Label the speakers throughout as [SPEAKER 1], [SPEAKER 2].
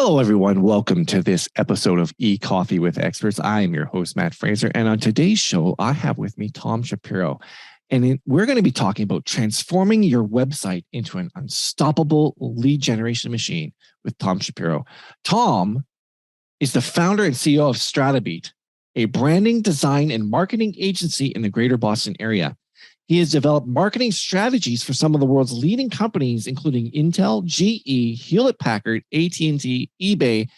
[SPEAKER 1] Hello, everyone. Welcome to this episode of E-Coffee with Experts. I am your host, Matt Fraser. And on today's show, I have with me Tom Shapiro. And we're going to be talking about transforming your website into an unstoppable lead generation machine with Tom Shapiro. Tom is the founder and CEO of Stratabeat, a branding, design, and marketing agency in the greater Boston area. He has developed marketing strategies for some of the world's leading companies, including Intel, GE, Hewlett-Packard, AT&T, eBay,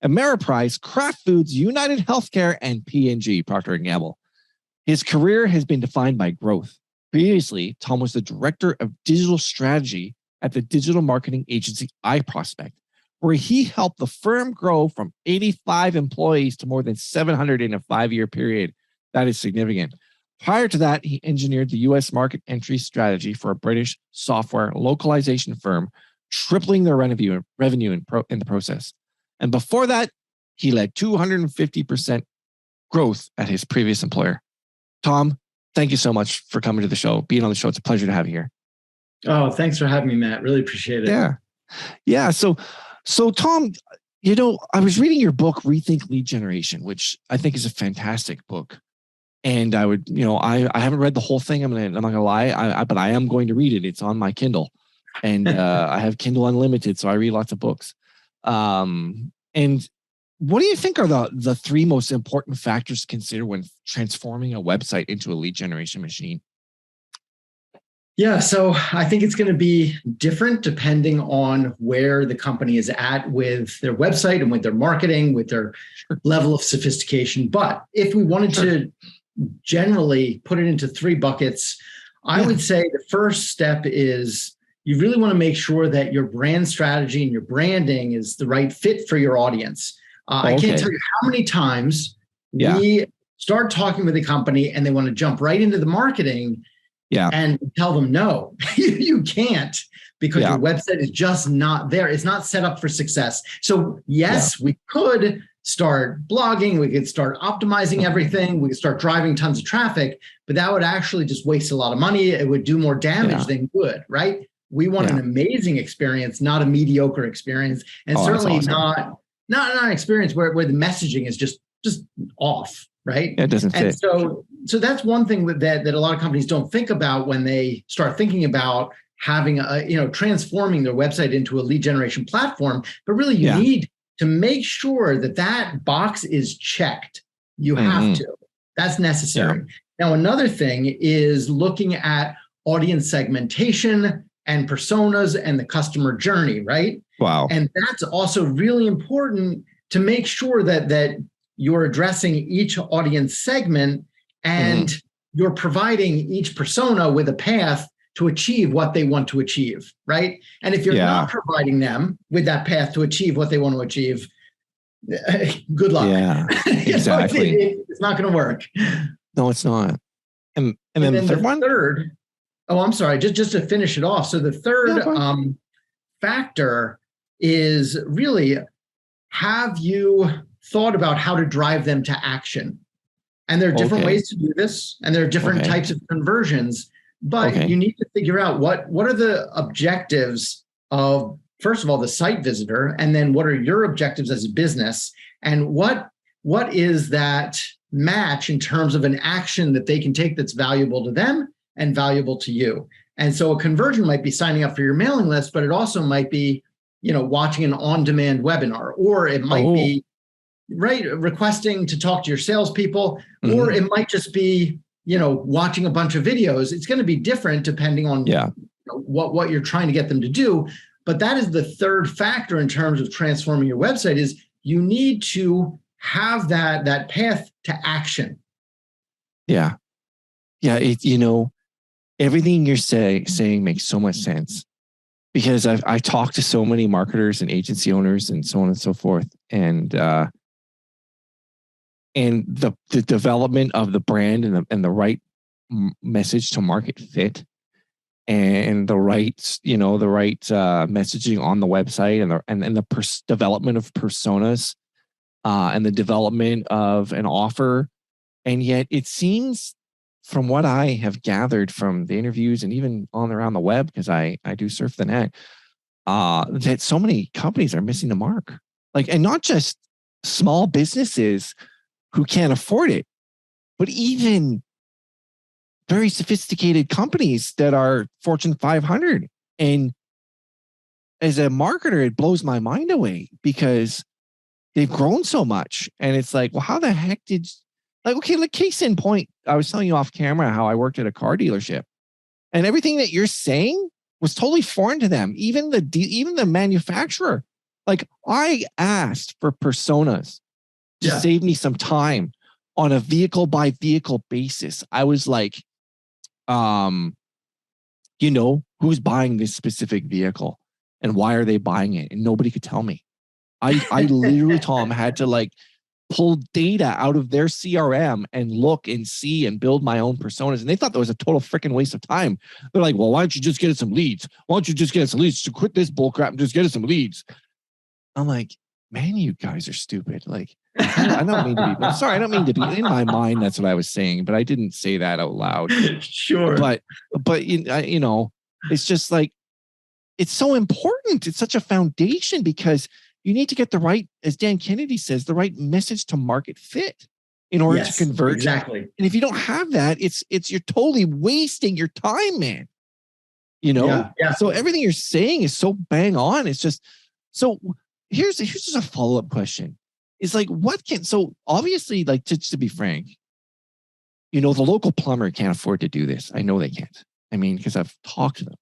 [SPEAKER 1] Ameriprise, Kraft Foods, United Healthcare, and P&G, Procter & Gamble. His career has been defined by growth. Previously, Tom was the director of digital strategy at the digital marketing agency iProspect, where he helped the firm grow from 85 employees to more than 700 in a 5-year period. That is significant. Prior to that, he engineered the U.S. market entry strategy for a British software localization firm, tripling their revenue in the process. And before that, he led 250% growth at his previous employer. Tom, thank you so much for coming to the show, being on the show. It's a pleasure to have you here.
[SPEAKER 2] Oh, thanks for having me, Matt. Really appreciate it.
[SPEAKER 1] Yeah. So Tom, I was reading your book, Rethink Lead Generation, which I think is a fantastic book. And I would, I haven't read the whole thing. I'm not gonna lie, but I am going to read it. It's on my Kindle, and I have Kindle Unlimited, so I read lots of books. And what do you think are the three most important factors to consider when transforming a website into a lead generation machine?
[SPEAKER 2] Yeah, so I think it's going to be different depending on where the company is at with their website and with their marketing, with their level of sophistication. But if we wanted to generally put it into three buckets, I would say the first step is you really want to make sure that your brand strategy and your branding is the right fit for your audience. I can't tell you how many times we start talking with a company and they want to jump right into the marketing and tell them, no, you can't, because your website is just not there. It's not set up for success. So yes, we could start blogging, we could start optimizing everything, we could start driving tons of traffic, but that would actually just waste a lot of money. It would do more damage than good, right? We want an amazing experience, not a mediocre experience, and certainly not an experience where the messaging is just off, right?
[SPEAKER 1] It doesn't fit.
[SPEAKER 2] So that's one thing that a lot of companies don't think about when they start thinking about having transforming their website into a lead generation platform. But really, you need to make sure that box is checked. You have to. That's necessary. Now, another thing is looking at audience segmentation and personas and the customer journey, right?
[SPEAKER 1] Wow.
[SPEAKER 2] And that's also really important to make sure that you're addressing each audience segment and you're providing each persona with a path to achieve what they want to achieve, right? And if you're not providing them with that path to achieve what they want to achieve, good luck.
[SPEAKER 1] Yeah, exactly.
[SPEAKER 2] It's not going to work.
[SPEAKER 1] No, it's not. And then the third one?
[SPEAKER 2] I'm sorry, just to finish it off. So the third factor is really, have you thought about how to drive them to action? And there are different ways to do this, and there are different types of conversions. But you need to figure out what are the objectives of, first of all, the site visitor, and then what are your objectives as a business, and what is that match in terms of an action that they can take that's valuable to them and valuable to you. And so a conversion might be signing up for your mailing list, but it also might be, watching an on-demand webinar, or it might be requesting to talk to your salespeople, or it might just be watching a bunch of videos. It's going to be different depending on what you're trying to get them to do. But that is the third factor in terms of transforming your website, is you need to have that path to action.
[SPEAKER 1] Yeah. Everything you're saying makes so much sense, because I talk to so many marketers and agency owners and so on and so forth. And the development of the brand and the right message to market fit, and the right messaging on the website, and the development of personas, and the development of an offer. And yet it seems, from what I have gathered from the interviews and even on around the web, because I do surf the net, that so many companies are missing the mark. Like, and not just small businesses who can't afford it, but even very sophisticated companies that are Fortune 500. And as a marketer, it blows my mind away because they've grown so much. And it's like, well, how the heck did, like, okay, like case in point, I was telling you off camera how I worked at a car dealership, and everything that you're saying was totally foreign to them. Even the manufacturer, like I asked for personas to save me some time on a vehicle by vehicle basis. I was like, who's buying this specific vehicle and why are they buying it? And nobody could tell me. I literally, Tom, had to like pull data out of their CRM and look and see and build my own personas. And they thought that was a total freaking waste of time. They're like, well, why don't you just get us some leads? Why don't you just get us some leads to quit this bull crap and just get us some leads? I'm like, man, you guys are stupid. Like, I don't mean to be, I'm sorry, I don't mean to be, in my mind, that's what I was saying, but I didn't say that out loud.
[SPEAKER 2] Sure.
[SPEAKER 1] But it's just like, it's so important. It's such a foundation because you need to get the right, as Dan Kennedy says, the right message to market fit in order to convert.
[SPEAKER 2] Exactly.
[SPEAKER 1] And if you don't have that, it's you're totally wasting your time, man. Yeah. So everything you're saying is so bang on. It's just, so here's just a follow-up question. It's like, so obviously, like, to be frank, the local plumber can't afford to do this. I know they can't. I mean, because I've talked to them.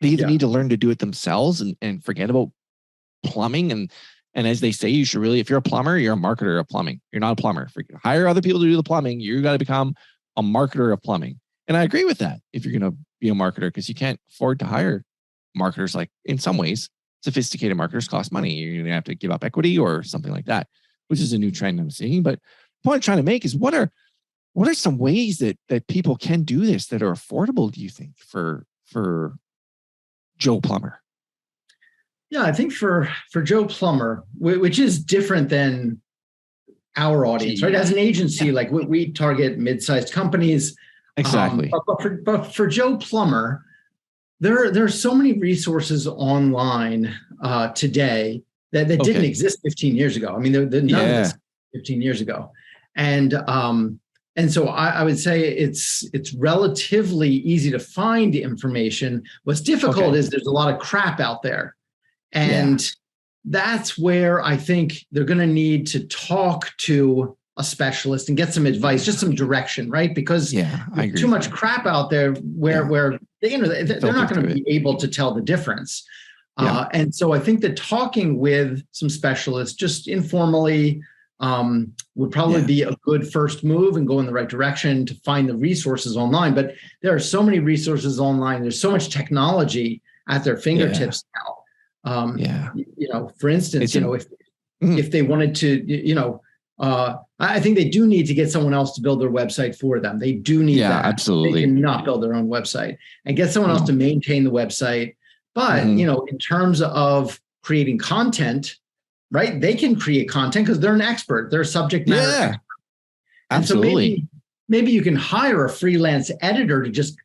[SPEAKER 1] They either need to learn to do it themselves and forget about plumbing. And as they say, you should really, if you're a plumber, you're a marketer of plumbing. You're not a plumber. Hire other people to do the plumbing. You got to become a marketer of plumbing. And I agree with that if you're going to be a marketer, because you can't afford to hire marketers. Like, in some ways, sophisticated marketers cost money. You're going to have to give up equity or something like that, which is a new trend I'm seeing. But the point I'm trying to make is, what are some ways that people can do this that are affordable, do you think, for Joe Plumber?
[SPEAKER 2] Yeah, I think for Joe Plumber, which is different than our audience, right? As an agency, like we target mid-sized companies.
[SPEAKER 1] Exactly.
[SPEAKER 2] But for Joe Plumber, there are so many resources online today that didn't exist 15 years ago. I mean, none of this 15 years ago. And so I would say it's relatively easy to find information. What's difficult is there's a lot of crap out there. And that's where I think they're going to need to talk to a specialist and get some advice, just some direction, right? Because there's too much crap out there where they're not going to be able to tell the difference. And so I think that talking with some specialists just informally would probably be a good first move and go in the right direction to find the resources online. But there are so many resources online. There's so much technology at their fingertips now. For instance, if they wanted to, I think they do need to get someone else to build their website for them. They do need that.
[SPEAKER 1] Absolutely.
[SPEAKER 2] They cannot build their own website, and get someone else to maintain the website. But, in terms of creating content, right? They can create content because they're an expert. They're a subject matter expert.
[SPEAKER 1] Absolutely.
[SPEAKER 2] And so maybe you can hire a freelance editor to just,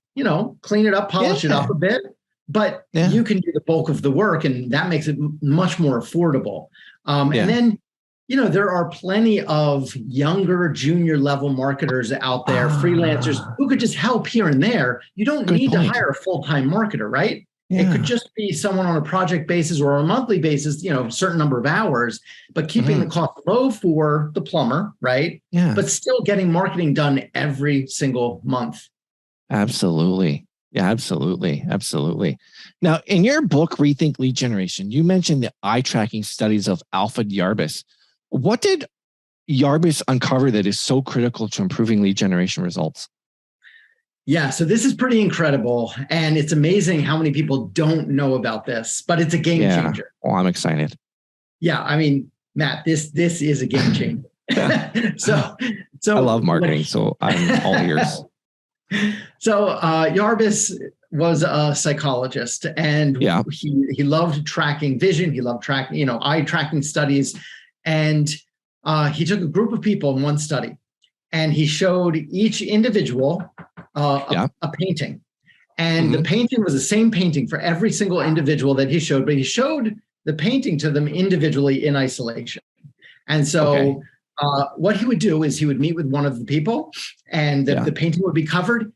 [SPEAKER 2] clean it up, polish it up a bit. But you can do the bulk of the work, and that makes it much more affordable. And then, there are plenty of younger junior level marketers out there, freelancers who could just help here and there. You don't need to hire a full-time marketer, right? It could just be someone on a project basis or a monthly basis, a certain number of hours, but keeping the cost low for the plumber, right? But still getting marketing done every single month.
[SPEAKER 1] Absolutely. Yeah, absolutely. Absolutely. Now, in your book, Rethink Lead Generation, you mentioned the eye tracking studies of Alfred Yarbus. What did Yarbus uncover that is so critical to improving lead generation results?
[SPEAKER 2] Yeah, so this is pretty incredible. And it's amazing how many people don't know about this, but it's a game changer.
[SPEAKER 1] Oh, I'm excited.
[SPEAKER 2] Yeah, I mean, Matt, this is a game changer. So
[SPEAKER 1] I love marketing, so I'm all ears.
[SPEAKER 2] So Yarbus was a psychologist, and he loved tracking vision. He loved tracking, eye tracking studies. And he took a group of people in one study, and he showed each individual a painting. And the painting was the same painting for every single individual that he showed, but he showed the painting to them individually in isolation. And so what he would do is he would meet with one of the people, and the painting would be covered.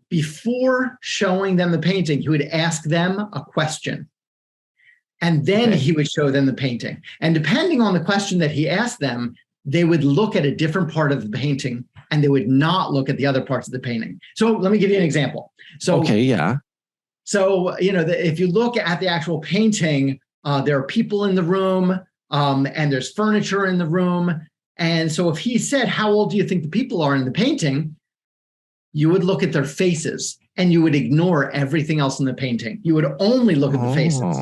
[SPEAKER 2] Before showing them the painting, he would ask them a question. And then he would show them the painting. And depending on the question that he asked them, they would look at a different part of the painting and they would not look at the other parts of the painting. So let me give you an example. So, So, if you look at the actual painting, there are people in the room, and there's furniture in the room. And so if he said, how old do you think the people are in the painting? You would look at their faces and you would ignore everything else in the painting. You would only look at the faces.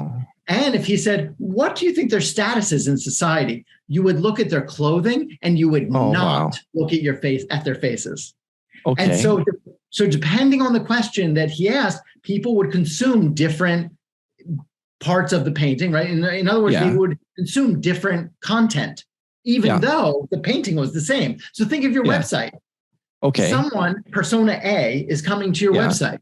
[SPEAKER 2] And if he said, what do you think their status is in society? You would look at their clothing and you would not look at their faces. And so depending on the question that he asked, people would consume different parts of the painting, right? In other words, they would consume different content, even though the painting was the same. So think of your website. Someone, persona A, is coming to your website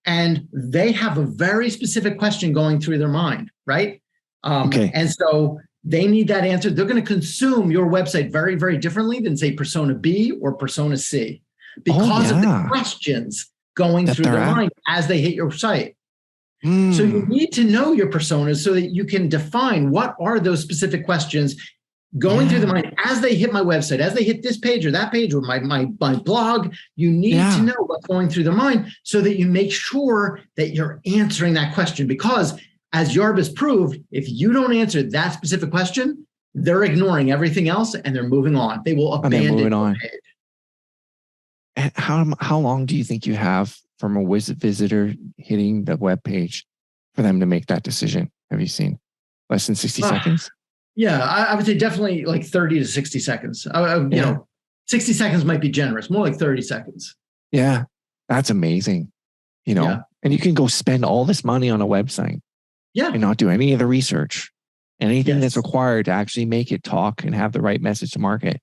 [SPEAKER 2] and they have a very specific question going through their mind, right? And so they need that answer. They're going to consume your website very, very differently than, say, persona B or persona C because of the questions going through their mind as they hit your site. So you need to know your personas so that you can define what are those specific questions going through the mind as they hit my website, as they hit this page or that page or my blog. You need to know what's going through their mind so that you make sure that you're answering that question. Because as Yarb has proved, if you don't answer that specific question, they're ignoring everything else and they're moving on. They will abandon the page.
[SPEAKER 1] And how long do you think you have from a visitor hitting the web page for them to make that decision? Have you seen less than 60 seconds?
[SPEAKER 2] Yeah, I would say definitely like 30 to 60 seconds. 60 seconds might be generous, more like 30 seconds.
[SPEAKER 1] Yeah, that's amazing. And you can go spend all this money on a website and not do any of the research, anything that's required to actually make it talk and have the right message to market.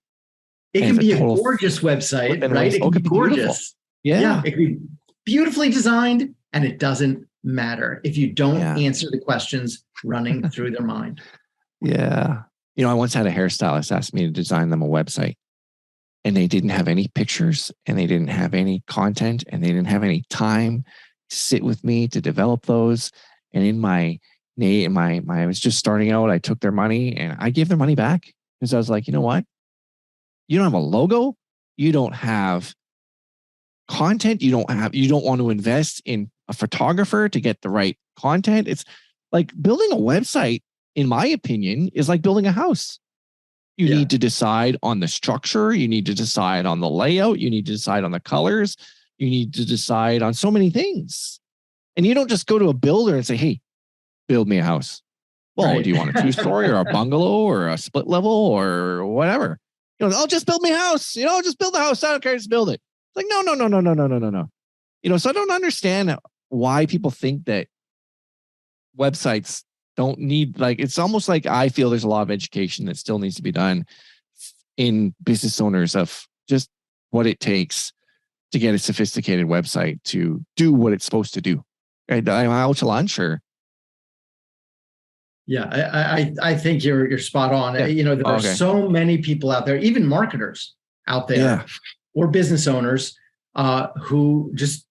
[SPEAKER 2] It can be a gorgeous website, right? It can be gorgeous. Yeah, it can be beautifully designed, and it doesn't matter if you don't answer the questions running through their mind.
[SPEAKER 1] Yeah. I once had a hairstylist ask me to design them a website, and they didn't have any pictures and they didn't have any content and they didn't have any time to sit with me to develop those. And in I was just starting out, I took their money and I gave their money back because I was like, you know what? You don't have a logo. You don't have content. You don't want to invest in a photographer to get the right content. It's like building a website, in my opinion, is like building a house. You need to decide on the structure. You need to decide on the layout. You need to decide on the colors. You need to decide on so many things. And you don't just go to a builder and say, hey, build me a house. Well, do you want a 2-story or a bungalow or a split level or whatever? I'll just build me a house. Just build a house. I don't care. Just build it. It's like, no. So I don't understand why people think that websites don't need, it's almost like I feel there's a lot of education that still needs to be done in business owners of just what it takes to get a sophisticated website to do what it's supposed to do. Right? I'm out to lunch or.
[SPEAKER 2] Yeah, I think you're spot on. Yeah. There are so many people out there, even marketers out there or business owners who just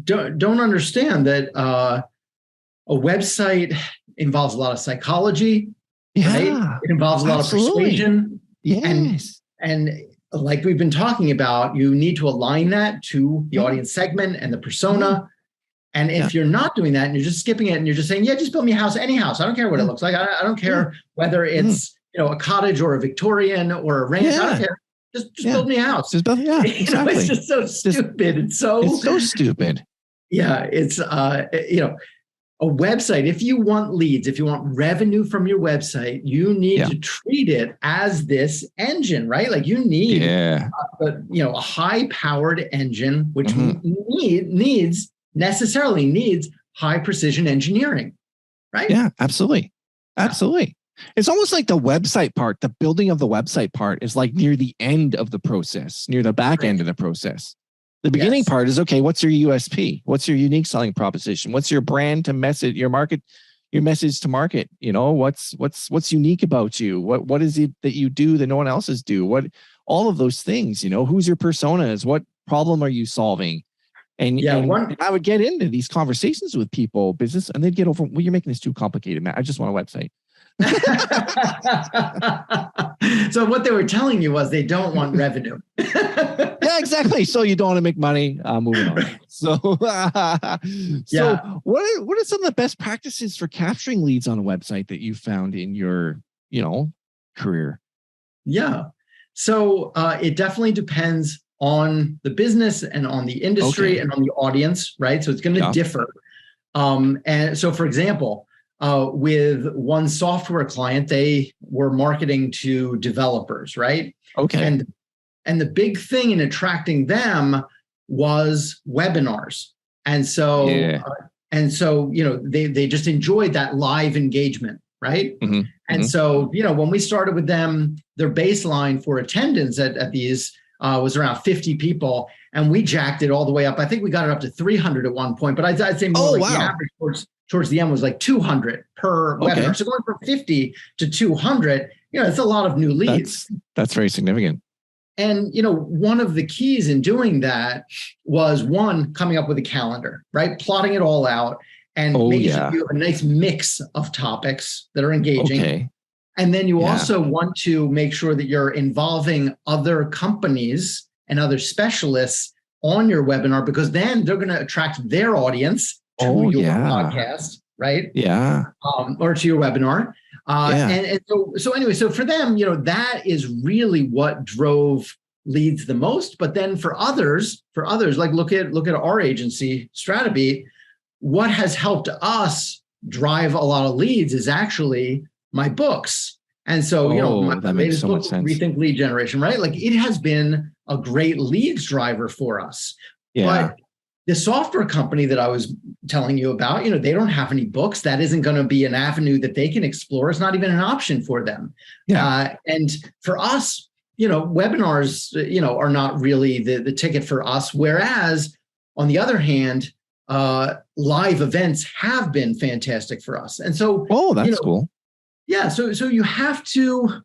[SPEAKER 2] don't understand that a website involves a lot of psychology. Right? It involves a lot of persuasion.
[SPEAKER 1] Yes.
[SPEAKER 2] And like we've been talking about, you need to align that to the audience segment and the persona. And if you're not doing that and you're just skipping it and you're just saying, just build me a house, any house. I don't care what it looks like. I don't care whether it's, a cottage or a Victorian or a ranch. I don't care. Just build me a house.
[SPEAKER 1] Just build, exactly.
[SPEAKER 2] It's just so stupid. It's so
[SPEAKER 1] stupid.
[SPEAKER 2] Yeah. It's, a website. If you want leads, if you want revenue from your website, you need to treat it as this engine, right? Like you need, a high-powered engine, which necessarily needs high precision engineering, right?
[SPEAKER 1] Yeah, absolutely. Absolutely. It's almost like the website part, the building of the website part is like near the end of the process, near the back end of the process. The beginning part is, okay, what's your USP? What's your unique selling proposition? What's your brand to message your market, your message to market. What's unique about you? What is it that you do that no one else do? All of those things, who's your personas? What problem are you solving? And I would get into these conversations with people, business, and they'd get over, well, you're making this too complicated, Matt. I just want a website.
[SPEAKER 2] So what they were telling you was they don't want revenue.
[SPEAKER 1] Yeah, exactly. So you don't want to make money. Moving on. So what are some of the best practices for capturing leads on a website that you found in your, career?
[SPEAKER 2] Yeah. So it definitely depends on the business and on the industry and on the audience, right? So it's going to differ. And so, for example, with one software client, they were marketing to developers, right?
[SPEAKER 1] Okay.
[SPEAKER 2] And the big thing in attracting them was webinars. And so, they just enjoyed that live engagement, right?
[SPEAKER 1] Mm-hmm.
[SPEAKER 2] And so, when we started with them, their baseline for attendance at these was around 50 people, and we jacked it all the way up. I think we got it up to 300 at one point, but I'd say more the average towards the end was like 200 per webinar. So going from 50 to 200, it's a lot of new leads.
[SPEAKER 1] That's very significant.
[SPEAKER 2] And, one of the keys in doing that was coming up with a calendar, right? Plotting it all out and making sure you have a nice mix of topics that are engaging.
[SPEAKER 1] Okay.
[SPEAKER 2] And then you also want to make sure that you're involving other companies and other specialists on your webinar, because then they're going to attract their audience to your podcast, right?
[SPEAKER 1] Yeah.
[SPEAKER 2] Or to your webinar. And so for them, that is really what drove leads the most. But then for others, like look at our agency, Stratabeat, what has helped us drive a lot of leads is actually my books. And so, my latest book, Rethink Lead Generation, right? Like it has been a great leads driver for us. Yeah. But the software company that I was telling you about, they don't have any books. That isn't going to be an avenue that they can explore. It's not even an option for them. Yeah. And for us, webinars, are not really the ticket for us. Whereas on the other hand, live events have been fantastic for us. And so,
[SPEAKER 1] that's cool.
[SPEAKER 2] Yeah. So you have to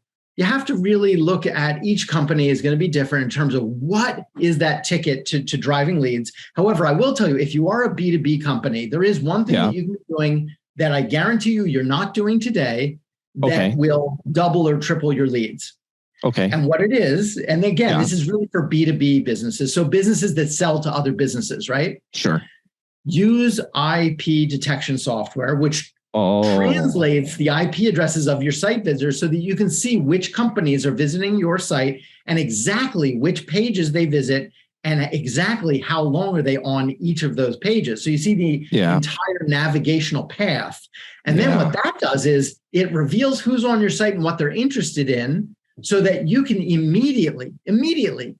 [SPEAKER 2] really look at each company is going to be different in terms of what is that ticket to driving leads. However, I will tell you, if you are a B2B company, there is one thing that you can be doing that I guarantee you're not doing today that will double or triple your leads.
[SPEAKER 1] Okay.
[SPEAKER 2] And what it is, and again, this is really for B2B businesses. So businesses that sell to other businesses, right?
[SPEAKER 1] Sure.
[SPEAKER 2] Use IP detection software, which translates the IP addresses of your site visitors so that you can see which companies are visiting your site and exactly which pages they visit and exactly how long are they on each of those pages. So you see the entire navigational path. And then what that does is it reveals who's on your site and what they're interested in so that you can immediately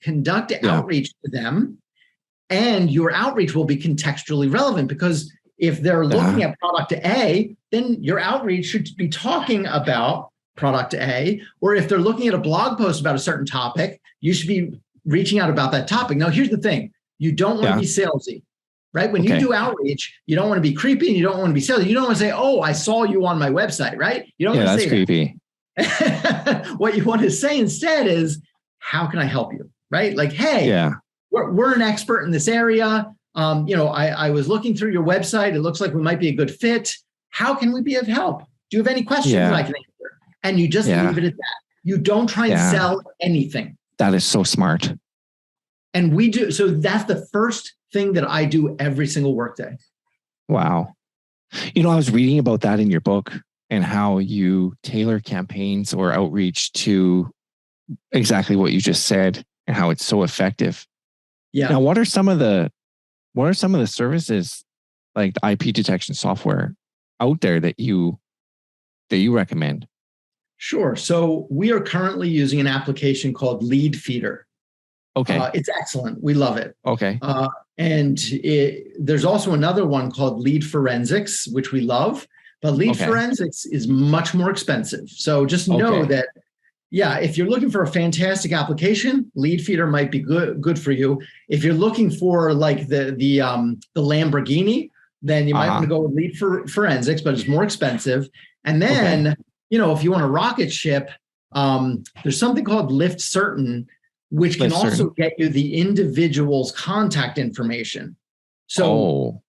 [SPEAKER 2] conduct outreach to them. And your outreach will be contextually relevant, because if they're looking at product A, then your outreach should be talking about product A. Or if they're looking at a blog post about a certain topic, you should be reaching out about that topic. Now, here's the thing. You don't want to be salesy, right? When you do outreach, you don't want to be creepy and you don't want to be salesy. You don't want to say, oh, I saw you on my website, right? You don't want to say
[SPEAKER 1] that's creepy.
[SPEAKER 2] What you want to say instead is, how can I help you? Right? Like, hey, we're an expert in this area. I was looking through your website. It looks like we might be a good fit. How can we be of help? Do you have any questions that I can answer? And you just leave it at that. You don't try and sell anything.
[SPEAKER 1] That is so smart.
[SPEAKER 2] And we do. So that's the first thing that I do every single workday.
[SPEAKER 1] Wow. I was reading about that in your book and how you tailor campaigns or outreach to exactly what you just said and how it's so effective. Yeah. Now, what are some of the services like the IP detection software out there that you recommend?
[SPEAKER 2] Sure. So we are currently using an application called Lead Feeder.
[SPEAKER 1] Okay.
[SPEAKER 2] It's excellent. We love it.
[SPEAKER 1] Okay.
[SPEAKER 2] And there's also another one called Lead Forensics, which we love, but Lead Forensics is much more expensive. So just know that, if you're looking for a fantastic application, Lead Feeder might be good for you. If you're looking for like the Lamborghini, then you might want to go with lead forensics, but it's more expensive. And then, if you want a rocket ship, there's something called Lift Certain, which can also get you the individual's contact information. So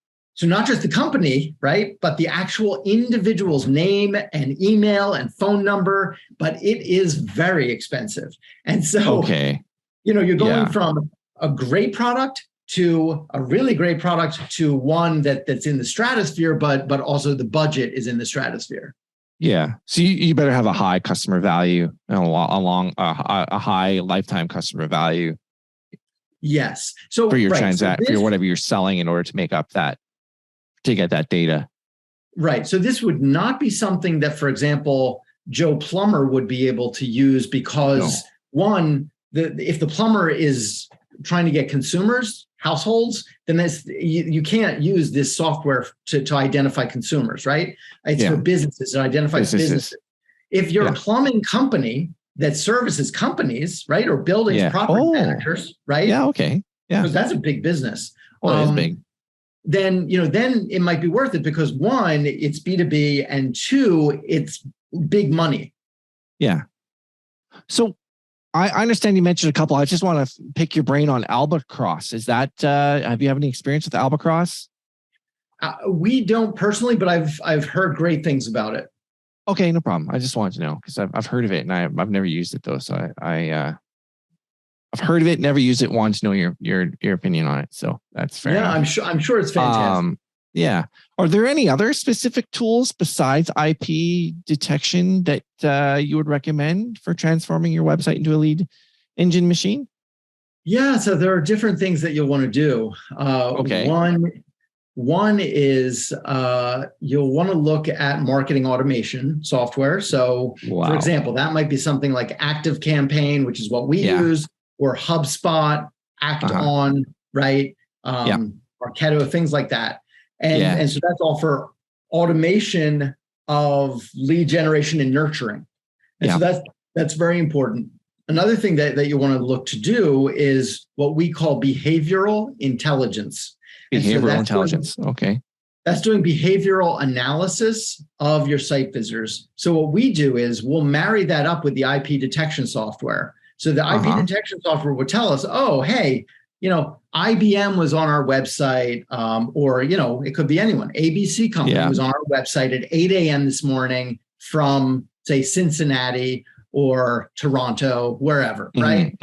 [SPEAKER 2] not just the company, right? But the actual individual's name and email and phone number, but it is very expensive. And so, you're going from a great product to a really great product to one that's in the stratosphere, but also the budget is in the stratosphere.
[SPEAKER 1] Yeah. So you better have a high customer value and a high lifetime customer value.
[SPEAKER 2] Yes. So
[SPEAKER 1] for your for whatever you're selling in order to make up that, to get that data.
[SPEAKER 2] Right. So this would not be something that, for example, Joe Plumber would be able to use because if the plumber is trying to get consumers, households, then you can't use this software to identify consumers, right? It's for businesses, it identifies businesses. If you're a plumbing company that services companies, right, or buildings, property managers, right?
[SPEAKER 1] Yeah, okay. Yeah.
[SPEAKER 2] Because that's a big business.
[SPEAKER 1] It is big.
[SPEAKER 2] Then it might be worth it because one, it's B2B, and two, it's big money.
[SPEAKER 1] Yeah. So I understand you mentioned a couple. I just want to pick your brain on Albacross. Is that have you have any experience with Albacross?
[SPEAKER 2] We don't personally, but I've heard great things about it.
[SPEAKER 1] Okay, no problem. I just wanted to know because I've heard of it and I've never used it though. So I've heard of it, never used it. Wanted to know your opinion on it. So that's fair.
[SPEAKER 2] Yeah, enough. I'm sure it's fantastic.
[SPEAKER 1] Yeah. Are there any other specific tools besides IP detection that you would recommend for transforming your website into a lead engine machine?
[SPEAKER 2] Yeah. So there are different things that you'll want to do. One is you'll want to look at marketing automation software. So, for example, that might be something like ActiveCampaign, which is what we use, or HubSpot, Act-On, right? Marketo, things like that. And so that's all for automation of lead generation and nurturing. And so that's very important. Another thing that you want to look to do is what we call behavioral intelligence.
[SPEAKER 1] Behavioral intelligence.
[SPEAKER 2] That's doing behavioral analysis of your site visitors. So what we do is we'll marry that up with the IP detection software. So the IP detection software will tell us, oh, hey, IBM was on our website, or, it could be anyone. ABC company was on our website at 8 a.m. this morning from, say, Cincinnati or Toronto, wherever, right?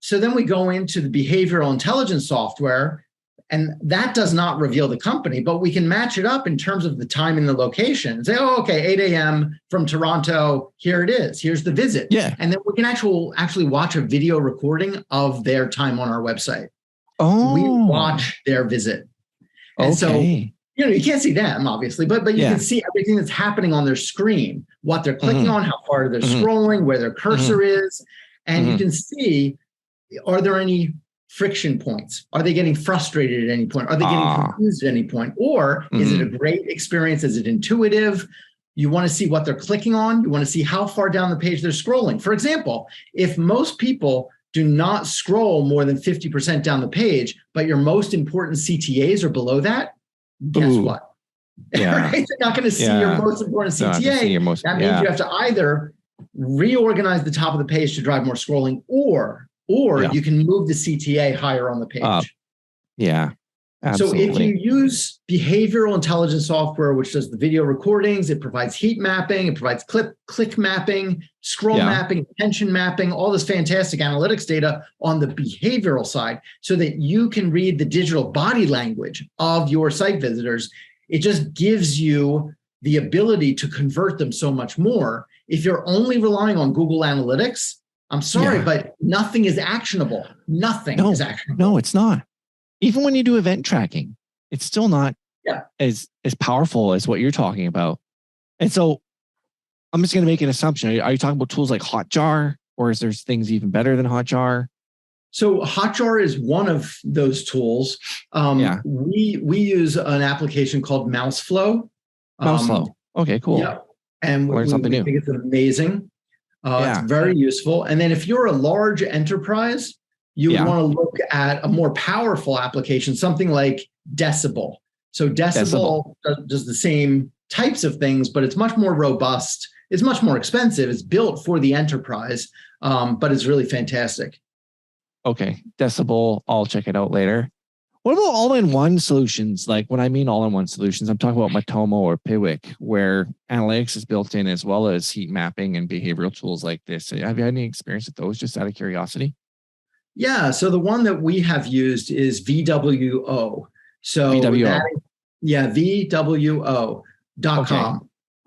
[SPEAKER 2] So then we go into the behavioral intelligence software, and that does not reveal the company, but we can match it up in terms of the time and the location. Say, oh, okay, 8 a.m. from Toronto, here it is. Here's the visit.
[SPEAKER 1] Yeah.
[SPEAKER 2] And then we can actually watch a video recording of their time on our website. We watch their visit. And so, you can't see them, obviously, but you can see everything that's happening on their screen, what they're clicking on, how far they're scrolling, where their cursor is. And you can see, are there any friction points? Are they getting frustrated at any point? Are they getting confused at any point? Or is it a great experience? Is it intuitive? You want to see what they're clicking on. You want to see how far down the page they're scrolling. For example, if most people do not scroll more than 50% down the page, but your most important CTAs are below that, guess what? Right? They're not going to see your most important CTA. That means you have to either reorganize the top of the page to drive more scrolling, or you can move the CTA higher on the page. Absolutely. So if you use behavioral intelligence software, which does the video recordings, it provides heat mapping, it provides click mapping, scroll mapping, attention mapping, all this fantastic analytics data on the behavioral side so that you can read the digital body language of your site visitors. It just gives you the ability to convert them so much more. If you're only relying on Google Analytics, I'm sorry, but nothing is actionable. Nothing is actionable.
[SPEAKER 1] No, it's not. Even when you do event tracking, it's still not as powerful as what you're talking about. And so I'm just going to make an assumption. Are you talking about tools like Hotjar, or is there things even better than Hotjar?
[SPEAKER 2] So Hotjar is one of those tools. We use an application called Mouseflow.
[SPEAKER 1] Mouseflow. Okay, cool.
[SPEAKER 2] Yeah. And we think it's amazing. It's very useful. And then if you're a large enterprise, you would want to look at a more powerful application, something like Decibel. So Decibel does the same types of things, but it's much more robust. It's much more expensive. It's built for the enterprise, but it's really fantastic.
[SPEAKER 1] Okay, Decibel, I'll check it out later. What about all-in-one solutions? Like when I mean all-in-one solutions, I'm talking about Matomo or Piwik, where analytics is built in as well as heat mapping and behavioral tools like this. Have you had any experience with those, just out of curiosity?
[SPEAKER 2] Yeah, so the one that we have used is VWO. So
[SPEAKER 1] VWO.
[SPEAKER 2] VWO.com.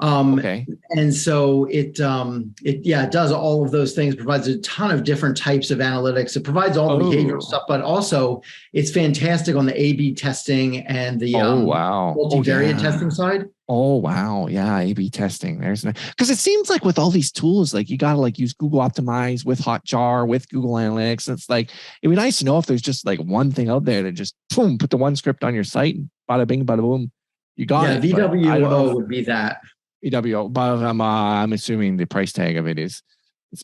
[SPEAKER 1] Okay.
[SPEAKER 2] And so it does all of those things, provides a ton of different types of analytics. It provides all the behavioral stuff, but also it's fantastic on the A/B testing and the multivariate testing side.
[SPEAKER 1] Oh, wow. Yeah. A/B testing. Because it seems like with all these tools, like you got to like use Google Optimize with Hotjar, with Google Analytics. It's like, it'd be nice to know if there's just like one thing out there to just boom, put the one script on your site and bada bing, bada boom. You got it.
[SPEAKER 2] VWO would be that.
[SPEAKER 1] VWO, but I'm assuming the price tag of it it's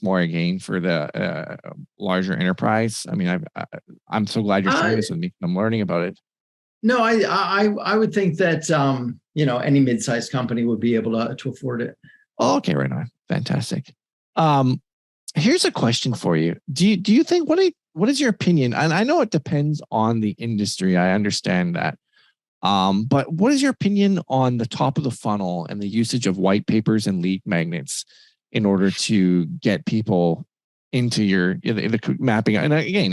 [SPEAKER 1] more again for the larger enterprise. I mean, I'm so glad you're sharing this with me. I'm learning about it.
[SPEAKER 2] No, I would think that any mid-sized company would be able to afford it.
[SPEAKER 1] Oh, okay, right on. Fantastic. Here's a question for you. Do you think what is your opinion? And I know it depends on the industry. I understand that. But what is your opinion on the top of the funnel and the usage of white papers and lead magnets in order to get people into the mapping? And again,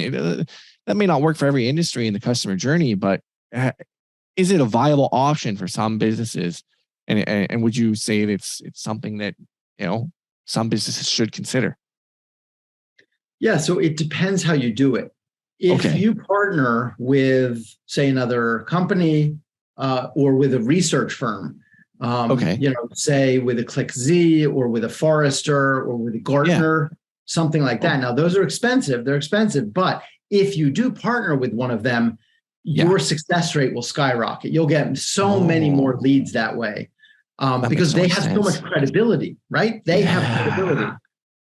[SPEAKER 1] that may not work for every industry in the customer journey, but is it a viable option for some businesses? And would you say it's something that some businesses should consider?
[SPEAKER 2] Yeah, so it depends how you do it. If you partner with, say, another company or with a research firm, say with a ClickZ or with a Forrester or with a Gartner, something like that. Now, those are expensive. They're expensive. But if you do partner with one of them, your success rate will skyrocket. You'll get so many more leads that way because they have so much credibility, right? They have credibility.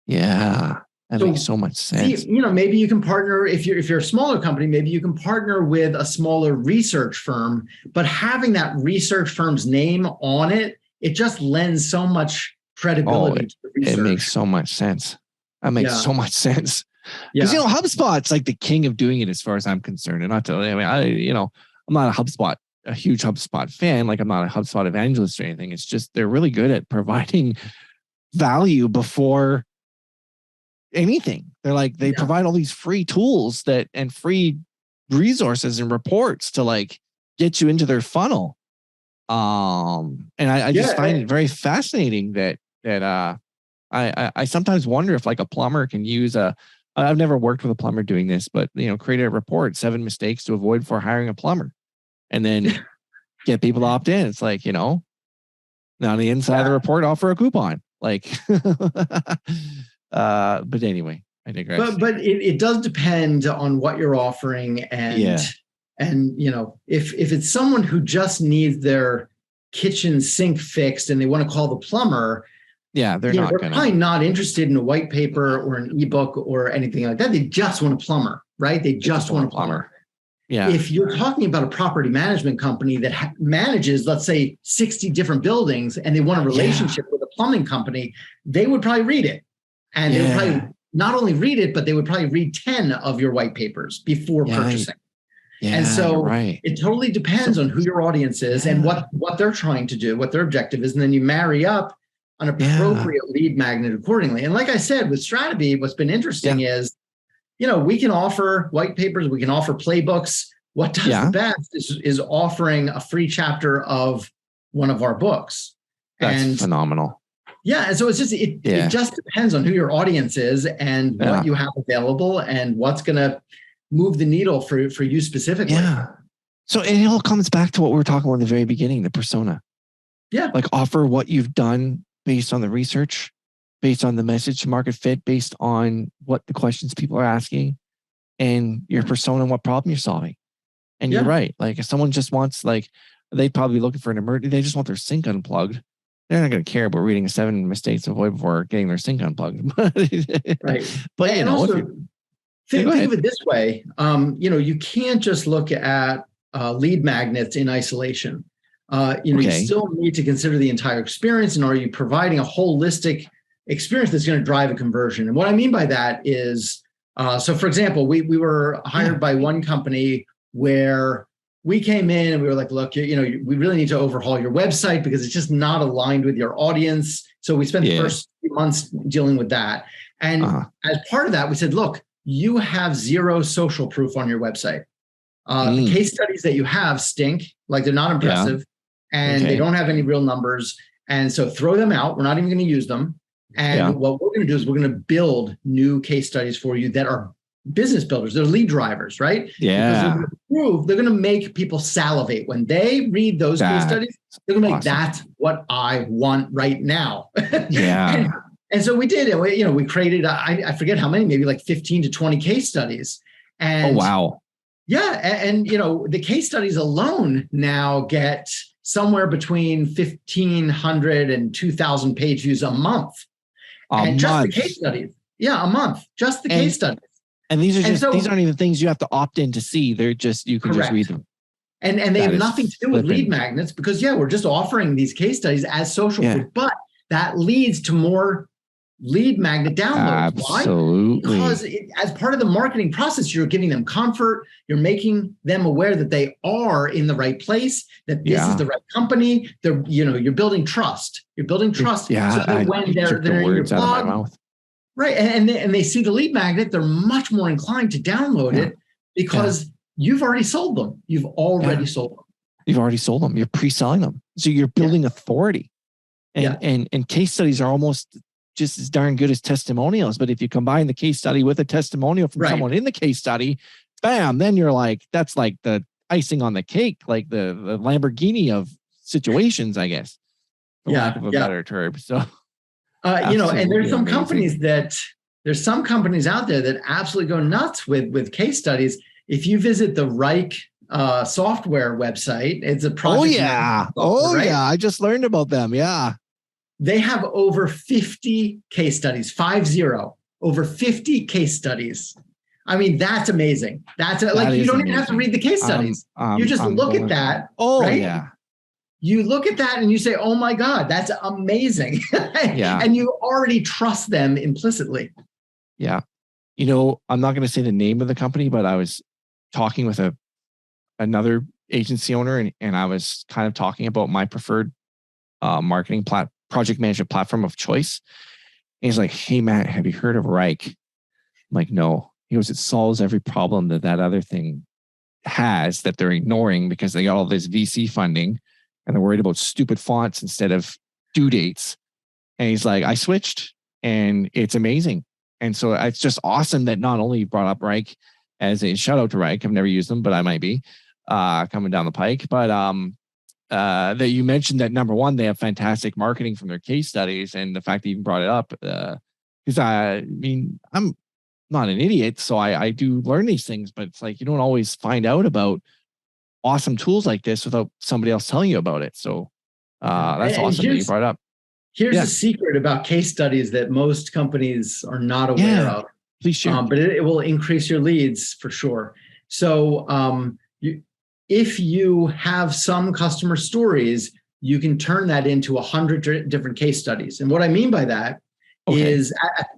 [SPEAKER 1] Yeah. That makes so much sense.
[SPEAKER 2] Maybe you can partner if you're a smaller company. Maybe you can partner with a smaller research firm, but having that research firm's name on it, it just lends so much credibility to the research.
[SPEAKER 1] It makes so much sense. That makes so much sense. Because HubSpot's like the king of doing it, as far as I'm concerned. And I'm not a huge HubSpot fan. Like I'm not a HubSpot evangelist or anything. It's just they're really good at providing value before anything. They're like they provide all these free tools and free resources and reports to like get you into their funnel. And I just find it very fascinating that I sometimes wonder if like a plumber can use I've never worked with a plumber doing this, but create a report, 7 mistakes to avoid for hiring a plumber, and then get people to opt in. It's like, now on the inside of the report, offer a coupon. Like but anyway, I digress.
[SPEAKER 2] But it does depend on what you're offering, and if it's someone who just needs their kitchen sink fixed and they want to call the plumber, they're probably not interested in a white paper or an ebook or anything like that. They just want a plumber, right? They just want a plumber. Yeah. If you're talking about a property management company that manages, let's say, 60 different buildings, and they want a relationship with a plumbing company, they would probably read it. And they would probably not only read it, but they would probably read 10 of your white papers before purchasing. Yeah, and so it totally depends on who your audience is and what they're trying to do, what their objective is. And then you marry up an appropriate lead magnet accordingly. And like I said, with Stratabeat, what's been interesting is, we can offer white papers, we can offer playbooks. What does the best is offering a free chapter of one of our books.
[SPEAKER 1] That's phenomenal.
[SPEAKER 2] Yeah. And so it's just, it just depends on who your audience is and what you have available and what's going to move the needle for you specifically. Yeah.
[SPEAKER 1] So it all comes back to what we were talking about in the very beginning, the persona. Yeah. Like offer what you've done based on the research, based on the message market fit, based on what the questions people are asking and your persona and what problem you're solving. And you're right. Like if someone just wants, they'd probably be looking for an emergency, they just want their sink unplugged. They're not going to care about reading 7 mistakes to avoid before getting their sink unplugged.
[SPEAKER 2] Right.
[SPEAKER 1] But
[SPEAKER 2] think of it this way. You can't just look at lead magnets in isolation. You
[SPEAKER 1] Okay.
[SPEAKER 2] still need to consider the entire experience, and are you providing a holistic experience that's going to drive a conversion? And what I mean by that is, so for example, we were hired by one company where we came in and we were like, look, we really need to overhaul your website because it's just not aligned with your audience. So we spent the first few months dealing with that. And as part of that, we said, look, you have zero social proof on your website. The case studies that you have stink, like they're not impressive, and they don't have any real numbers. And so throw them out. We're not even going to use them. And what we're going to do is we're going to build new case studies for you that are business builders. They're lead drivers, right?
[SPEAKER 1] Yeah.
[SPEAKER 2] Because they're going to make people salivate. When they read those case studies, they're going to be like, that's what I want right now.
[SPEAKER 1] Yeah.
[SPEAKER 2] And so we did it. We created, I forget how many, maybe like 15 to 20 case studies. And
[SPEAKER 1] wow.
[SPEAKER 2] Yeah. And the case studies alone now get somewhere between 1,500 and 2,000 page views a month. Just the case studies. Yeah, a month. Just the case studies.
[SPEAKER 1] And these aren't even things you have to opt in to see. They're just, you can just read them.
[SPEAKER 2] And they have nothing to do with lead magnets because, we're just offering these case studies as social proof, but that leads to more lead magnet downloads.
[SPEAKER 1] Absolutely.
[SPEAKER 2] Why? Because as part of the marketing process, you're giving them comfort. You're making them aware that they are in the right place, that this is the right company. You're building trust. You're building trust.
[SPEAKER 1] Yeah.
[SPEAKER 2] So that when they're in your blog, right. And they see the lead magnet, they're much more inclined to download it because you've already sold them. You've already sold them.
[SPEAKER 1] You've already sold them. You're pre-selling them. So you're building authority. And case studies are almost just as darn good as testimonials. But if you combine the case study with a testimonial from someone in the case study, bam, then you're like, that's like the icing on the cake, like the Lamborghini of situations, I guess, for lack of a better term. So,
[SPEAKER 2] and there's some companies out there that absolutely go nuts with case studies. If you visit the Reich software website, it's a project.
[SPEAKER 1] Software, I just learned about them. Yeah.
[SPEAKER 2] They have over 50 case studies, 50, over 50 case studies. I mean, that's amazing. You don't even have to read the case studies. You just look at that. You look at that and you say, oh my God, that's amazing. And you already trust them implicitly.
[SPEAKER 1] Yeah. I'm not going to say the name of the company, but I was talking with another agency owner and I was kind of talking about my preferred marketing project management platform of choice. And he's like, hey, Matt, have you heard of Reich? I'm like, no. He goes, it solves every problem that other thing has that they're ignoring because they got all this VC funding and they're worried about stupid fonts instead of due dates. And he's like, I switched and it's amazing. And so it's just awesome that not only you brought up Reich as a shout out to Reich. I've never used them, but I might be coming down the pike. But that you mentioned that number one, they have fantastic marketing from their case studies, and the fact that you even brought it up, because I'm not an idiot, so I do learn these things, but it's like you don't always find out about awesome tools like this without somebody else telling you about it. So that's awesome that you brought it up.
[SPEAKER 2] Here's a secret about case studies that most companies are not aware of.
[SPEAKER 1] Please share.
[SPEAKER 2] But it will increase your leads for sure. So if you have some customer stories, you can turn that into 100 different case studies. And what I mean by that is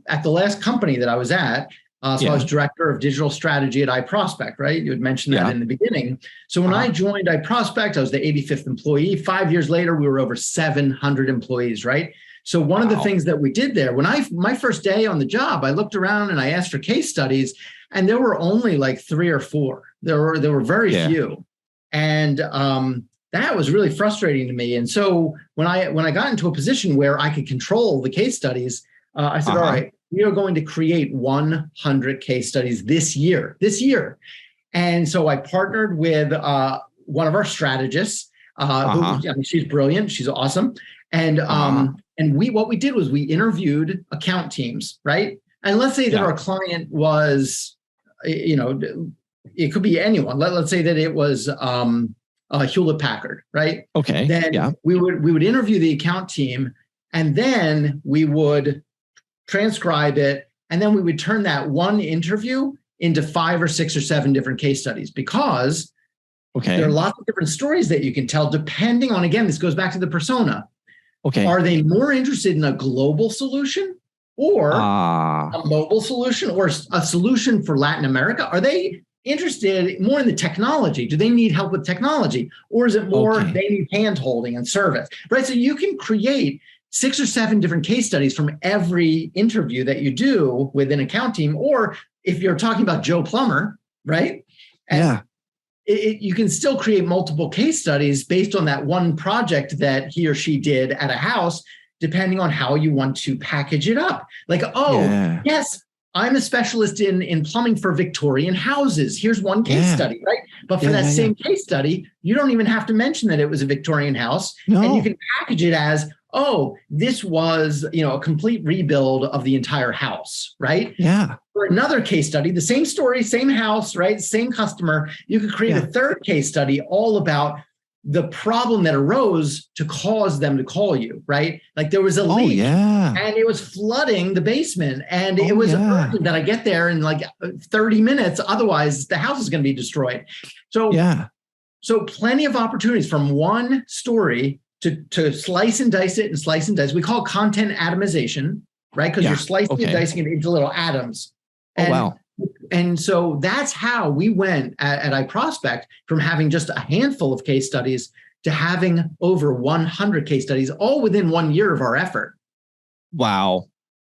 [SPEAKER 2] at the last company that I was at, I was director of digital strategy at iProspect, right? You had mentioned that in the beginning. So when I joined iProspect, I was the 85th employee. 5 years later, we were over 700 employees, right? So one of the things that we did there, my first day on the job, I looked around and I asked for case studies, and there were only like 3 or 4. There were very few. And that was really frustrating to me. And so when I got into a position where I could control the case studies, I said, all right, we are going to create 100 case studies this year. And so I partnered with one of our strategists. She's brilliant. She's awesome. And what we did was we interviewed account teams, right? And let's say that our client was, it could be anyone. Let's say that it was Hewlett Packard, right?
[SPEAKER 1] Okay.
[SPEAKER 2] Then we would interview the account team, and then we would transcribe it, and then we would turn that one interview into 5 or 6 or 7 different case studies, because There are
[SPEAKER 1] Okay.
[SPEAKER 2] lots of different stories that you can tell depending on, again, this goes back to the persona.
[SPEAKER 1] Okay.
[SPEAKER 2] Are they more interested in a global solution or
[SPEAKER 1] Ah.
[SPEAKER 2] a mobile solution or a solution for Latin America? Are they interested more in the technology? Do they need help with technology? Or is it more
[SPEAKER 1] Okay.
[SPEAKER 2] they need hand holding and service, right? So you can create 6 or 7 different case studies from every interview that you do with an account team. Or if you're talking about Joe Plumber, right? And
[SPEAKER 1] Yeah.
[SPEAKER 2] you can still create multiple case studies based on that one project that he or she did at a house, depending on how you want to package it up. Like, oh,
[SPEAKER 1] Yeah.
[SPEAKER 2] yes, I'm a specialist in plumbing for Victorian houses. Here's one case
[SPEAKER 1] Yeah.
[SPEAKER 2] study, right? But for that same case study, you don't even have to mention that it was a Victorian house. And you
[SPEAKER 1] No.
[SPEAKER 2] can package it as, oh, this was, a complete rebuild of the entire house, right?
[SPEAKER 1] Yeah.
[SPEAKER 2] For another case study, the same story, same house, right? Same customer. You could create a third case study all about the problem that arose to cause them to call you, right? Like there was a leak and it was flooding the basement and it was urgent that I get there in like 30 minutes. Otherwise, the house is going to be destroyed. So plenty of opportunities from one story to slice and dice it and slice and dice. We call content atomization, right? Because you're slicing and dicing it into little atoms. And so that's how we went at iProspect from having just a handful of case studies to having over 100 case studies, all within 1 year of our effort.
[SPEAKER 1] Wow.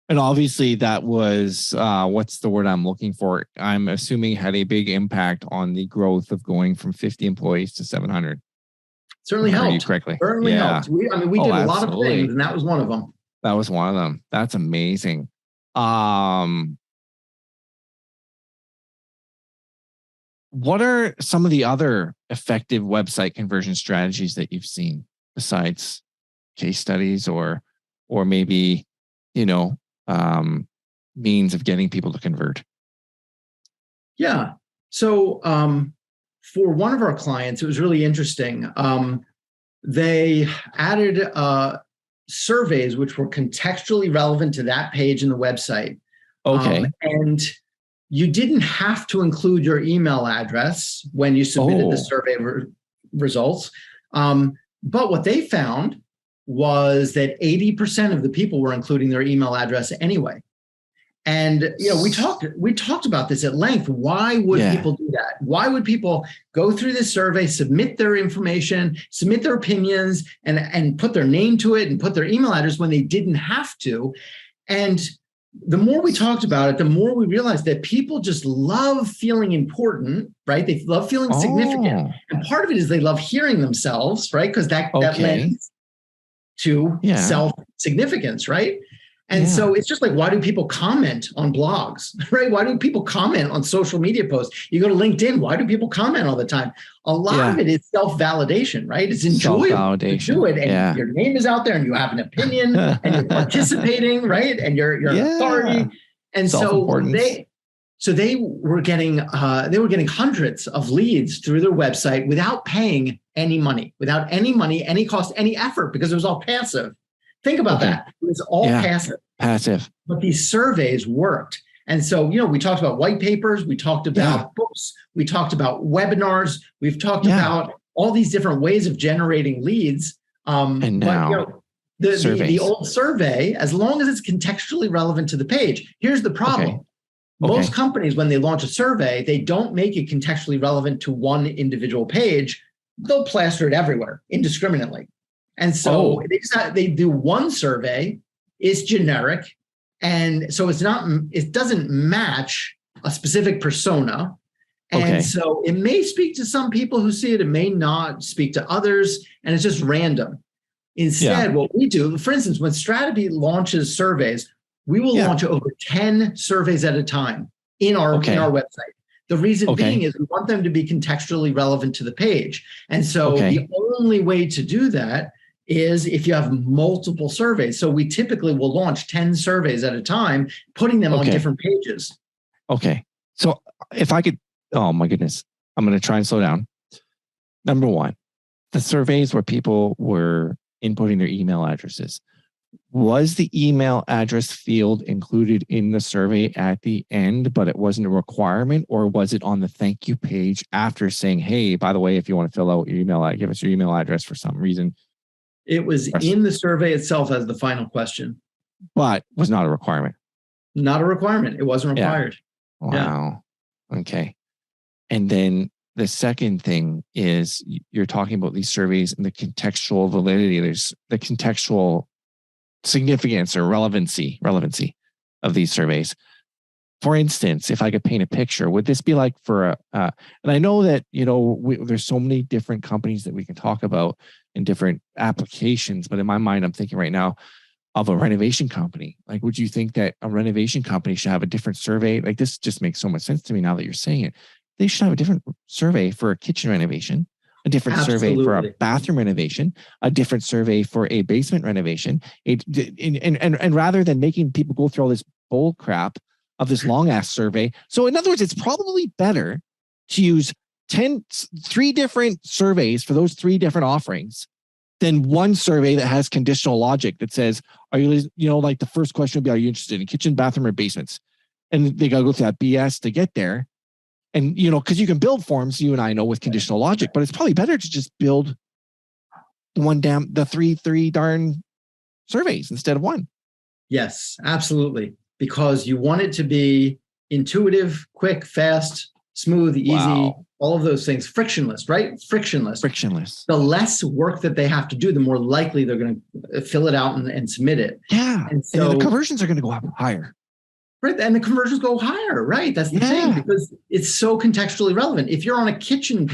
[SPEAKER 1] And obviously that was, what's the word I'm looking for? I'm assuming had a big impact on the growth of going from 50 employees to 700.
[SPEAKER 2] Certainly helped.
[SPEAKER 1] You correctly.
[SPEAKER 2] Certainly helped. We did a lot of things, and that was one of them.
[SPEAKER 1] That was one of them. That's amazing. What are some of the other effective website conversion strategies that you've seen besides case studies or maybe, means of getting people to convert?
[SPEAKER 2] Yeah. So for one of our clients, it was really interesting. They added surveys which were contextually relevant to that page in the website.
[SPEAKER 1] Okay.
[SPEAKER 2] And you didn't have to include your email address when you submitted the survey results. But what they found was that 80% of the people were including their email address anyway. And we talked about this at length. Why would people do that? Why would people go through this survey, submit their information, submit their opinions, and put their name to it and put their email address when they didn't have to? And the more we talked about it, the more we realized that people just love feeling important, right? They love feeling significant. And part of it is they love hearing themselves, right? Because that lends to self-significance, right? And so it's just like, why do people comment on blogs, right? Why do people comment on social media posts? You go to LinkedIn, why do people comment all the time? A lot of it is self-validation, right? It's enjoyable to do it. And your name is out there and you have an opinion and you're participating, right? And you're an authority. And so they were getting hundreds of leads through their website without paying any money, any cost, any effort, because it was all passive. Think about that. It was all passive. But these surveys worked. And so, we talked about white papers. We talked about books. We talked about webinars. We've talked about all these different ways of generating leads.
[SPEAKER 1] And now,
[SPEAKER 2] the old survey, as long as it's contextually relevant to the page, here's the problem. Most companies, when they launch a survey, they don't make it contextually relevant to one individual page. They'll plaster it everywhere indiscriminately. And so they do one survey, it's generic. And so it doesn't match a specific persona. And so it may speak to some people who see it. It may not speak to others. And it's just random. Instead, what we do, for instance, when Stratabeat launches surveys, we will launch over 10 surveys at a time in our website. The reason being is we want them to be contextually relevant to the page. And so the only way to do that is if you have multiple surveys. So we typically will launch 10 surveys at a time, putting them on different pages.
[SPEAKER 1] Okay. So if I could, oh my goodness, I'm going to try and slow down. Number one, the surveys where people were inputting their email addresses. Was the email address field included in the survey at the end, but it wasn't a requirement, or was it on the thank you page after saying, hey, by the way, if you want to fill out your email, give us your email address for some reason?
[SPEAKER 2] It was in the survey itself as the final question.
[SPEAKER 1] But was not a requirement.
[SPEAKER 2] Not a requirement. It wasn't required.
[SPEAKER 1] Wow. Yeah. Okay. And then the second thing is you're talking about these surveys and the contextual validity. There's the contextual significance or relevancy of these surveys. For instance, if I could paint a picture, would this be like for and I know that, there's so many different companies that we can talk about in different applications, but in my mind, I'm thinking right now of a renovation company. Like, would you think that a renovation company should have a different survey? Like, this just makes so much sense to me now that you're saying it. They should have a different survey for a kitchen renovation, a different survey for a bathroom renovation, a different survey for a basement renovation. And rather than making people go through all this bull crap of this long ass survey. So in other words, it's probably better to use 3 different surveys for those 3 different offerings than one survey that has conditional logic that says, are you, like the first question would be, are you interested in kitchen, bathroom, or basements? And they got to go through that BS to get there. And, because you can build forms, you and I know, with conditional logic, but it's probably better to just build the three darn surveys instead of one.
[SPEAKER 2] Yes, absolutely. Because you want it to be intuitive, quick, fast, smooth, easy, all of those things, frictionless, right? Frictionless. The less work that they have to do, the more likely they're going to fill it out and submit it.
[SPEAKER 1] Yeah. And so the conversions are going to go up higher.
[SPEAKER 2] Right. And the conversions go higher. Right. That's the thing, because it's so contextually relevant. If you're on a kitchen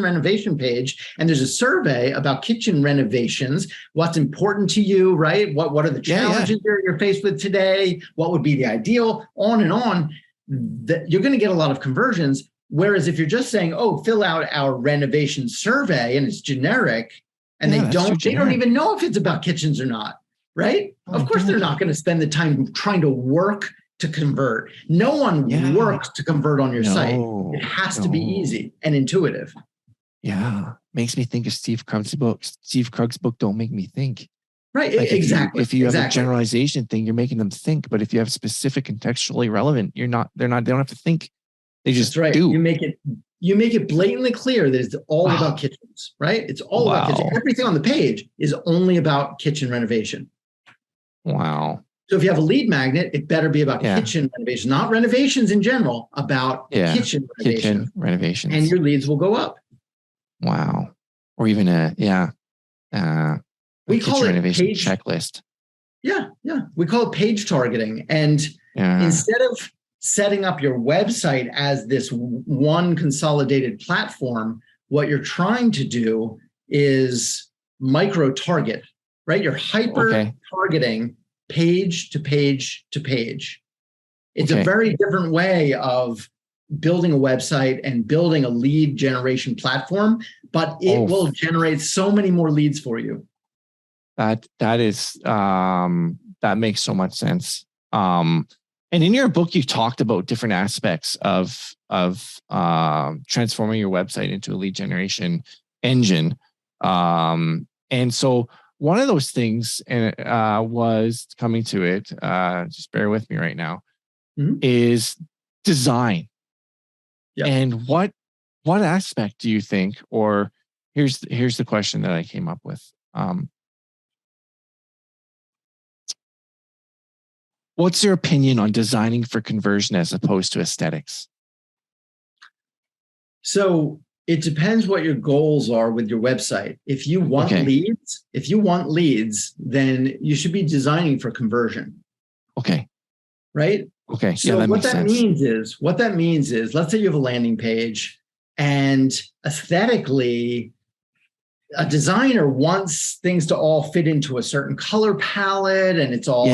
[SPEAKER 2] renovation page, and there's a survey about kitchen renovations, what's important to you, right? What are the challenges you're faced with today? What would be the ideal? On and on. You're going to get a lot of conversions. Whereas if you're just saying, fill out our renovation survey, and it's generic, and they don't even know if it's about kitchens or not, right? Of course, they're not going to spend the time trying to work to convert. No one works to convert on your site. It has to be easy and intuitive.
[SPEAKER 1] Yeah. Makes me think of Steve Krug's book, Don't Make Me Think.
[SPEAKER 2] Right. Like exactly.
[SPEAKER 1] If you have a generalization thing, you're making them think. But if you have specific contextually relevant, they don't have to think. They just do.
[SPEAKER 2] You make it blatantly clear that it's all about kitchens, right? It's all about kitchen. Everything on the page is only about kitchen renovation.
[SPEAKER 1] Wow.
[SPEAKER 2] So if you have a lead magnet, it better be about kitchen renovations, not renovations in general, about kitchen renovations. And your leads will go up.
[SPEAKER 1] Wow. Or even
[SPEAKER 2] we call it
[SPEAKER 1] renovation
[SPEAKER 2] page
[SPEAKER 1] checklist.
[SPEAKER 2] Yeah. We call it page targeting. And instead of setting up your website as this one consolidated platform, what you're trying to do is micro target, right? You're hyper targeting page to page to page. It's a very different way of building a website and building a lead generation platform, but it will generate so many more leads for you.
[SPEAKER 1] That makes so much sense. And in your book, you talked about different aspects of transforming your website into a lead generation engine. And so one of those things was coming to it. Just bear with me right now. Is design. Yep. And what aspect do you think? Or here's the question that I came up with. What's your opinion on designing for conversion as opposed to aesthetics?
[SPEAKER 2] So it depends what your goals are with your website. If you want leads, then you should be designing for conversion.
[SPEAKER 1] Okay.
[SPEAKER 2] Right?
[SPEAKER 1] Okay.
[SPEAKER 2] So what that means is, let's say you have a landing page, and aesthetically, a designer wants things to all fit into a certain color palette, and it's all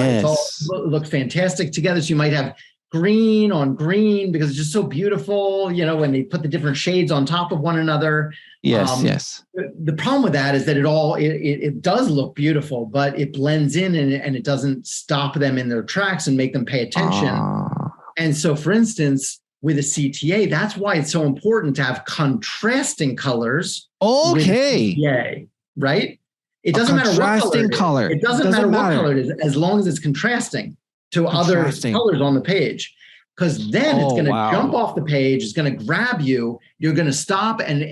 [SPEAKER 2] look fantastic together. So you might have green on green because it's just so beautiful, when they put the different shades on top of one another.
[SPEAKER 1] Yes.
[SPEAKER 2] The problem with that is that it does look beautiful, but it blends in and it doesn't stop them in their tracks and make them pay attention. And so, for instance, with a CTA, that's why it's so important to have contrasting colors.
[SPEAKER 1] Okay.
[SPEAKER 2] With a CTA, right? It doesn't matter what color. It doesn't matter what color it is, as long as it's contrasting to other colors on the page. Because then it's going to jump off the page. It's going to grab you. You're going to stop. And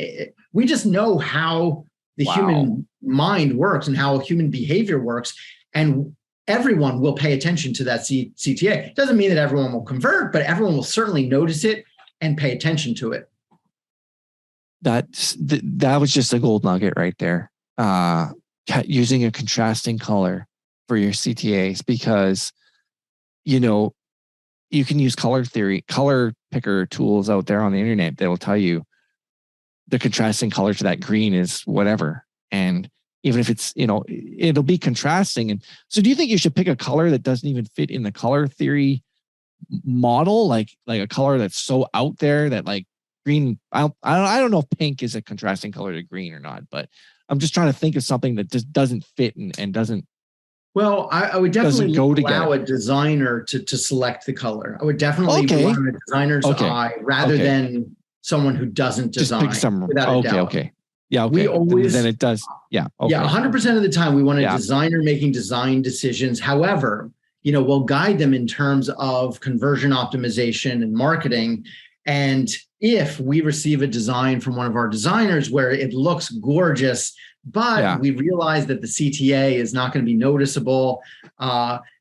[SPEAKER 2] we just know how the human mind works and how human behavior works. And everyone will pay attention to that CTA. It doesn't mean that everyone will convert, but everyone will certainly notice it and pay attention to it.
[SPEAKER 1] That was just a gold nugget right there. Using a contrasting color for your CTAs, because, you know, you can use color picker tools out there on the internet that will tell you the contrasting color to that green is whatever. And even if it's, you know, it'll be contrasting. And so do you think you should pick a color that doesn't even fit in the color theory model? Like a color that's so out there that, like, green, I don't know if pink is a contrasting color to green or not, but I'm just trying to think of something that just doesn't fit and doesn't.
[SPEAKER 2] Well, I would definitely allow a designer to select the color. I would definitely run a designer's eye rather than someone who doesn't design.
[SPEAKER 1] Just pick some. Okay. Yeah. Okay.
[SPEAKER 2] We always,
[SPEAKER 1] then it does. Yeah. Okay.
[SPEAKER 2] Yeah. 100% of the time, we want a designer making design decisions. However, you know, we'll guide them in terms of conversion optimization and marketing. And if we receive a design from one of our designers where it looks gorgeous, but we realize that the CTA is not going to be noticeable,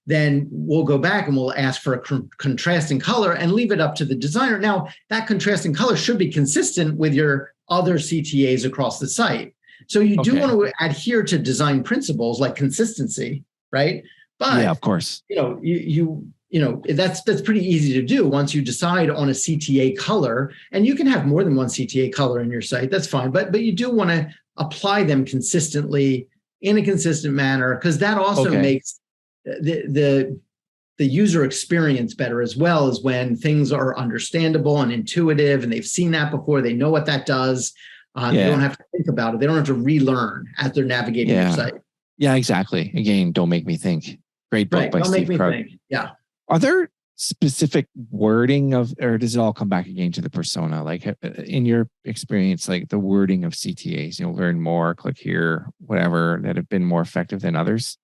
[SPEAKER 2] then we'll go back and we'll ask for a contrasting color and leave it up to the designer. Now, that contrasting color should be consistent with your other CTAs across the site. So you do want to adhere to design principles like consistency, right? But
[SPEAKER 1] of course,
[SPEAKER 2] you know, that's pretty easy to do once you decide on a CTA color, and you can have more than one CTA color in your site. That's fine, but you do want to apply them consistently in a consistent manner, because that also makes the user experience better, as well as when things are understandable and intuitive, and they've seen that before. They know what that does. They don't have to think about it. They don't have to relearn as they're navigating your site.
[SPEAKER 1] Yeah, exactly. Again, Don't Make Me Think. Great book by Steve Krug.
[SPEAKER 2] Yeah.
[SPEAKER 1] Are there specific wording or does it all come back again to the persona? Like, in your experience, like the wording of CTAs, you know, learn more, click here, whatever, that have been more effective than others?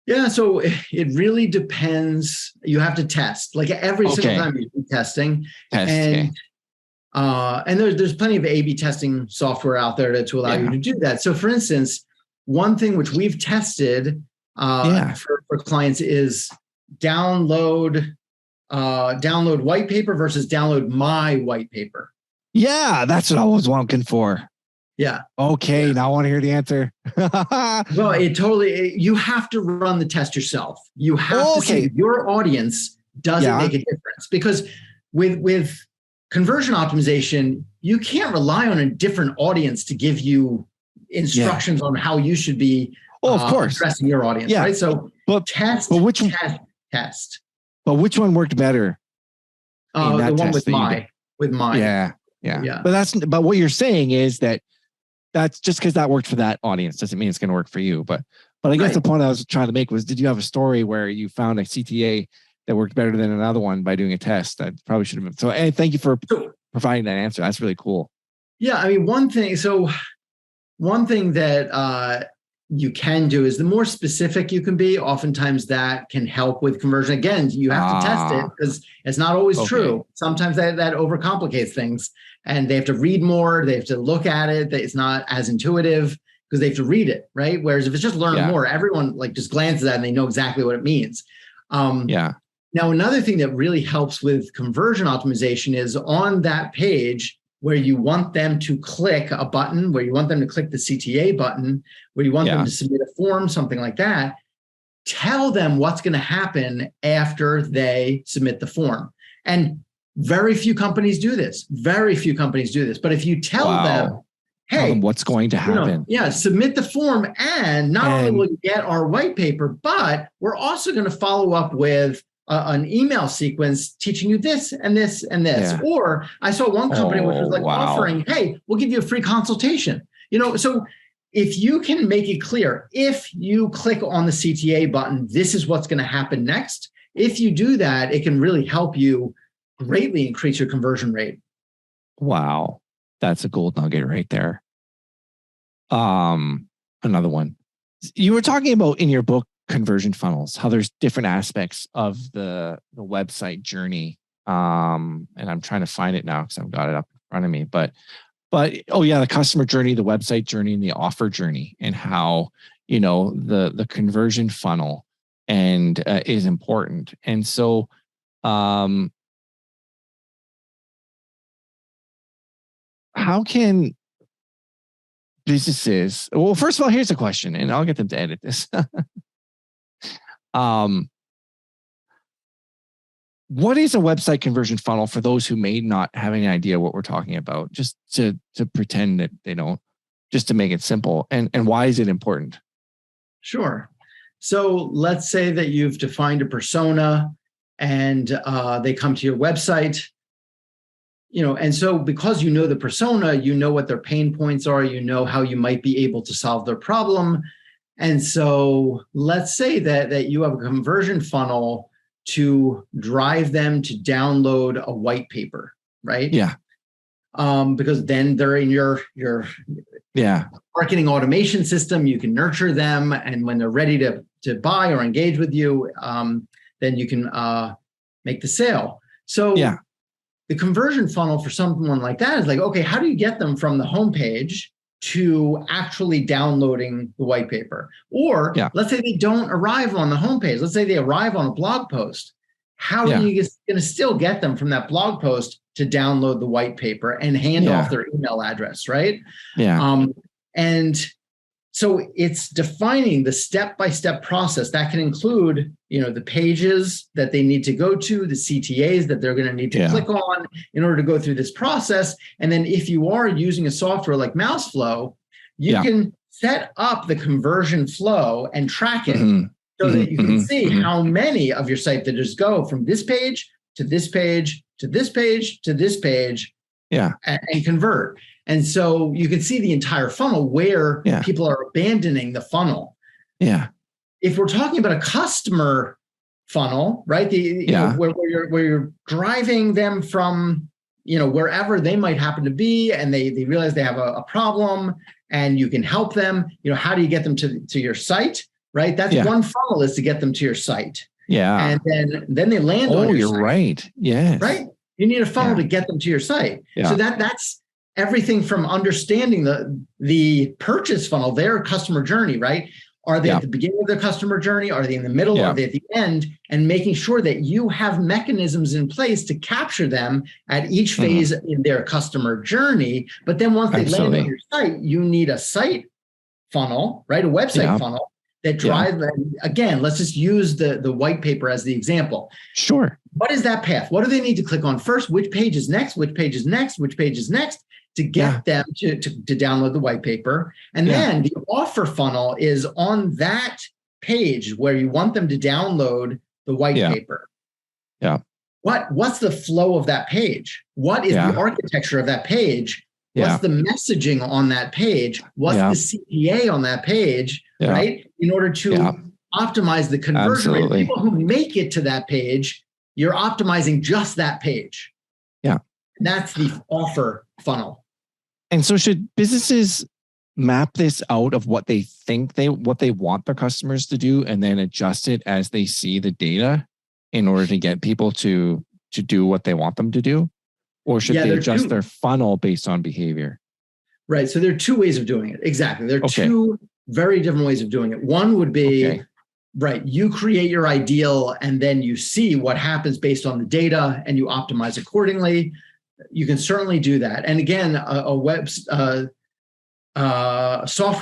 [SPEAKER 2] Yeah, so it really depends. You have to test, like every single time you do testing. And there's plenty of A/B testing software out there to allow you to do that. So, for instance, one thing which we've tested for clients is download white paper versus download my white paper.
[SPEAKER 1] Yeah, that's what I was looking for.
[SPEAKER 2] Yeah.
[SPEAKER 1] Okay, now I want to hear the answer.
[SPEAKER 2] Well, you have to run the test yourself. You have to see if your audience doesn't make a difference, because with conversion optimization, you can't rely on a different audience to give you instructions on how you should be
[SPEAKER 1] of course,
[SPEAKER 2] addressing your audience, right? So test.
[SPEAKER 1] But which one worked better?
[SPEAKER 2] The one with my.
[SPEAKER 1] Yeah. But what you're saying is that's just because that worked for that audience doesn't mean it's going to work for you. But I guess the point I was trying to make was, did you have a story where you found a CTA that worked better than another one by doing a test? That probably should have been. So, hey, thank you for providing that answer. That's really cool.
[SPEAKER 2] Yeah, I mean, one thing that you can do is the more specific you can be, oftentimes that can help with conversion. Again, you have to test it because it's not always true. Sometimes that overcomplicates things, and they have to read more. They have to look at it. It's not as intuitive because they have to read it, right? Whereas if it's just learn more, everyone like just glances at it and they know exactly what it means. Now, another thing that really helps with conversion optimization is on that page where you want them to click a button, where you want them to click the CTA button, where you want them to submit a form, something like that, tell them what's going to happen after they submit the form. And very few companies do this. But if you tell them, hey,
[SPEAKER 1] what's going to happen?
[SPEAKER 2] Submit the form, and not only will you get our white paper, but we're also going to follow up with an email sequence teaching you this and this and this. Yeah. Or I saw one company which was like offering, hey, we'll give you a free consultation. So if you can make it clear, if you click on the CTA button, this is what's going to happen next. If you do that, it can really help you greatly increase your conversion rate.
[SPEAKER 1] Wow. That's a gold nugget right there. Another one. You were talking about in your book conversion funnels, how there's different aspects of the website journey. And I'm trying to find it now because I've got it up in front of me. But oh yeah, the customer journey, the website journey, and the offer journey, and how the conversion funnel and is important. And so how can businesses, well, first of all, here's a question, and I'll get them to edit this. What is a website conversion funnel for those who may not have any idea what we're talking about, just to pretend that they don't, just to make it simple, and why is it important?
[SPEAKER 2] Sure. So let's say that you've defined a persona and they come to your website, and so because you know the persona, you know what their pain points are, you know how you might be able to solve their problem. And so let's say that you have a conversion funnel to drive them to download a white paper, right?
[SPEAKER 1] Yeah.
[SPEAKER 2] Because then they're in your marketing automation system. You can nurture them, and when they're ready to buy or engage with you, then you can make the sale. So the conversion funnel for someone like that is like, okay, how do you get them from the homepage to actually downloading the white paper? Or let's say they don't arrive on the homepage. Let's say they arrive on a blog post. How are you going to still get them from that blog post to download the white paper and hand off their email address, right? And so it's defining the step-by-step process that can include, the pages that they need to go to, the CTAs that they're going to need to click on in order to go through this process. And then if you are using a software like MouseFlow, you can set up the conversion flow and track it so that you can see how many of your site visitors go from this page to this page to this page to this page and convert. And so you can see the entire funnel where people are abandoning the funnel. If we're talking about a customer funnel, right? Where you're driving them from, wherever they might happen to be, and they realize they have a problem, and you can help them. How do you get them to your site, right? That's one funnel, is to get them to your site. And then they land on your site.
[SPEAKER 1] You're right. Yes.
[SPEAKER 2] Right? You need a funnel to get them to your site. So that's everything from understanding the purchase funnel, their customer journey, right? Are they at the beginning of their customer journey? Are they in the middle? Are they at the end? And making sure that you have mechanisms in place to capture them at each phase in their customer journey. But then once they land on your site, you need a site funnel, right? A website funnel that drives them. Again, let's just use the white paper as the example.
[SPEAKER 1] Sure.
[SPEAKER 2] What is that path? What do they need to click on first? Which page is next? Which page is next? Which page is next? To get them to download the white paper. And then the offer funnel is on that page where you want them to download the white paper. What's the flow of that page? What is the architecture of that page? What's the messaging on that page? What's the CPA on that page, right? In order to optimize the conversion rate. People who make it to that page, you're optimizing just that page. And that's the offer funnel.
[SPEAKER 1] And so should businesses map this out of what they think what they want their customers to do, and then adjust it as they see the data in order to get people to do what they want them to do? Or should they adjust their funnel based on behavior?
[SPEAKER 2] Right. So there are two ways of doing it. Exactly. There are two very different ways of doing it. One would be, right, you create your ideal and then you see what happens based on the data and you optimize accordingly. You can certainly do that. And again, a web software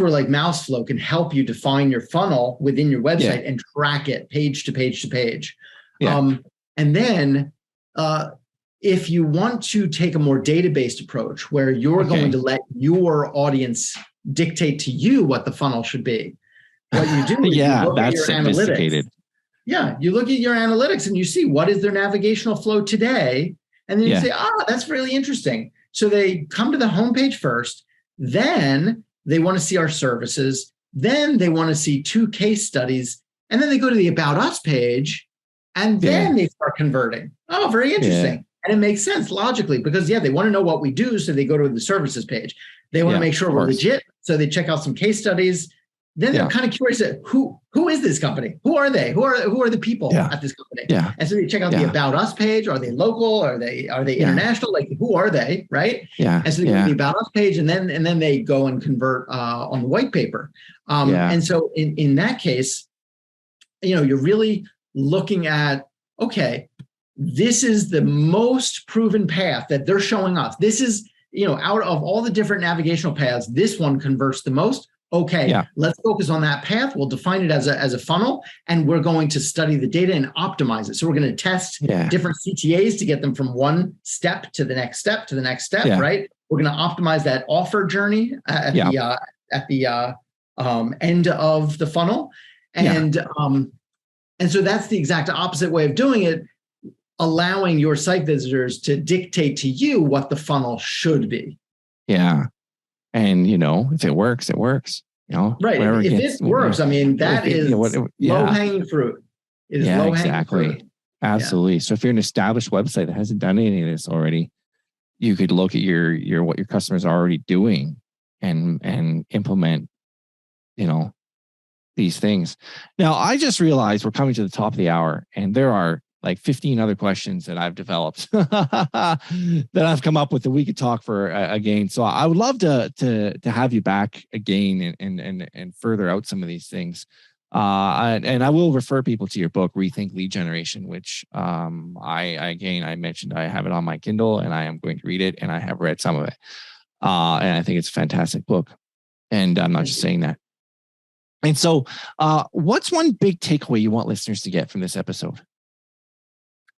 [SPEAKER 2] like MouseFlow can help you define your funnel within your website and track it page to page to page. And then if you want to take a more data-based approach where you're going to let your audience dictate to you what the funnel should be, what you do is you look at your
[SPEAKER 1] sophisticated.
[SPEAKER 2] Analytics. You look at your analytics and you see what is their navigational flow today. And then you say, that's really interesting. So they come to the homepage first, then they want to see our services, then they want to see 2 case studies, and then they go to the About Us page, and then they start converting. Oh, very interesting. And it makes sense logically because, they want to know what we do, so they go to the services page. They want to make sure we're legit, so they check out some case studies. then they're kind of curious who is this company? Who are they? Who are the people at this company?
[SPEAKER 1] Yeah.
[SPEAKER 2] And so you check out the About Us page. Are they local? Are they international? Like, who are they? Right.
[SPEAKER 1] Yeah.
[SPEAKER 2] And so they go to the About Us page, and then they go and convert on the white paper. And so in that case, you're really looking at, okay, this is the most proven path that they're showing us. This is, out of all the different navigational paths, this one converts the most. Okay, let's focus on that path. We'll define it as a funnel, and we're going to study the data and optimize it. So we're going to test different CTAs to get them from one step to the next step to the next step, right? We're going to optimize that offer journey at the end of the funnel. And so that's the exact opposite way of doing it, allowing your site visitors to dictate to you what the funnel should be.
[SPEAKER 1] Yeah. And, if it works, it works.
[SPEAKER 2] Right. If it works, I mean, that is low-hanging fruit. It is low-hanging fruit.
[SPEAKER 1] Absolutely. Yeah. So if you're an established website that hasn't done any of this already, you could look at your what your customers are already doing and implement, these things. Now, I just realized we're coming to the top of the hour, and there are like 15 other questions that I've developed that I've come up with that we could talk for again. So I would love to have you back again and further out some of these things. And I will refer people to your book, Rethink Lead Generation, which I mentioned I have it on my Kindle, and I am going to read it, and I have read some of it. And I think it's a fantastic book. And I'm not just saying that. And so what's one big takeaway you want listeners to get from this episode?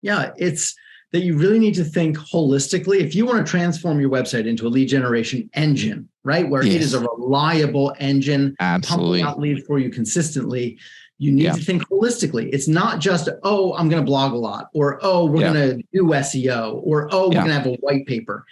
[SPEAKER 2] Yeah, it's that you really need to think holistically. If you want to transform your website into a lead generation engine, right, where it is a reliable engine, pumping out leads for you consistently, you need to think holistically. It's not just, I'm going to blog a lot, or, we're going to do SEO, or, we're going to have a white paper.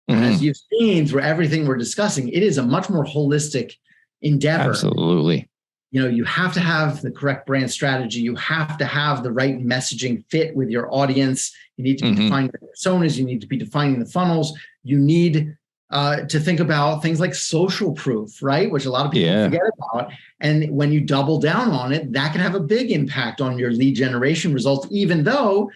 [SPEAKER 2] Mm-hmm. As you've seen through everything we're discussing, it is a much more holistic endeavor.
[SPEAKER 1] Absolutely.
[SPEAKER 2] You have to have the correct brand strategy. You have to have the right messaging fit with your audience. You need to be defining the personas. You need to be defining the funnels. You need to think about things like social proof, right? Which a lot of people forget about. And when you double down on it, that can have a big impact on your lead generation results, even though,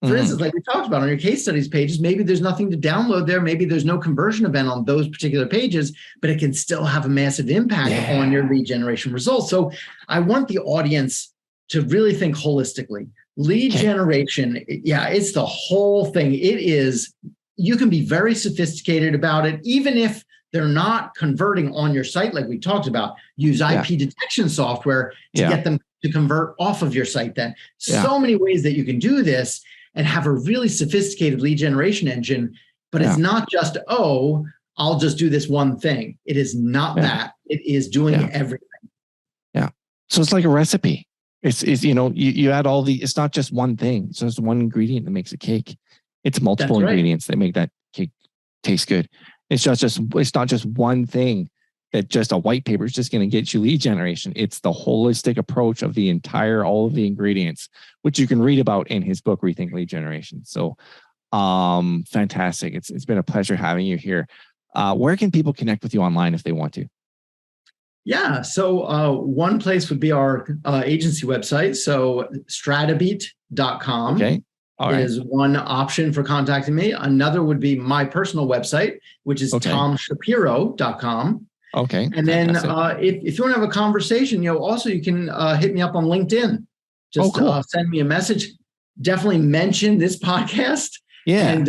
[SPEAKER 2] for instance, like we talked about on your case studies pages, maybe there's nothing to download there. Maybe there's no conversion event on those particular pages, but it can still have a massive impact on your lead generation results. So I want the audience to really think holistically. Lead generation, it's the whole thing. It is, you can be very sophisticated about it, even if they're not converting on your site, like we talked about. Use IP detection software to get them to convert off of your site then. So many ways that you can do this and have a really sophisticated lead generation engine, but it's not just, I'll just do this one thing. It is not that. It is doing everything. Yeah.
[SPEAKER 1] So it's like a recipe. It's you add all it's not just one thing. It's just one ingredient that makes a cake. It's multiple ingredients that make that cake taste good. It's not just one thing that just a white paper is just going to get you lead generation. It's the holistic approach of all of the ingredients, which you can read about in his book, Rethink Lead Generation. So fantastic. It's been a pleasure having you here. Where can people connect with you online if they want to?
[SPEAKER 2] Yeah. So one place would be our agency website. So Stratabeat.com.
[SPEAKER 1] Okay. All right.
[SPEAKER 2] Is one option for contacting me. Another would be my personal website, which is TomShapiro.com.
[SPEAKER 1] Okay.
[SPEAKER 2] And then if you want to have a conversation, also you can hit me up on LinkedIn. Just send me a message. Definitely mention this podcast. Yeah.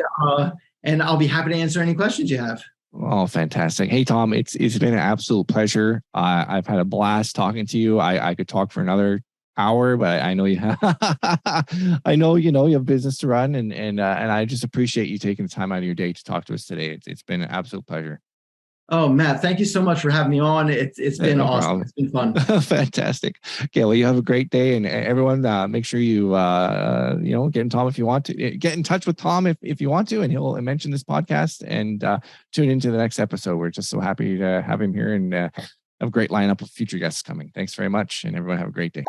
[SPEAKER 2] And I'll be happy to answer any questions you have.
[SPEAKER 1] Oh, fantastic. Hey, Tom, it's been an absolute pleasure. I've had a blast talking to you. I could talk for another hour, but I know you have you have business to run, and I just appreciate you taking the time out of your day to talk to us today. It's been an absolute pleasure.
[SPEAKER 2] Oh, Matt, thank you so much for having me on. It's been awesome. It's been fun.
[SPEAKER 1] Fantastic. Okay, well, you have a great day, and everyone, make sure you get in Tom if you want to. Get in touch with Tom if you want to, and he'll mention this podcast and tune into the next episode. We're just so happy to have him here and have a great lineup of future guests coming. Thanks very much, and everyone have a great day.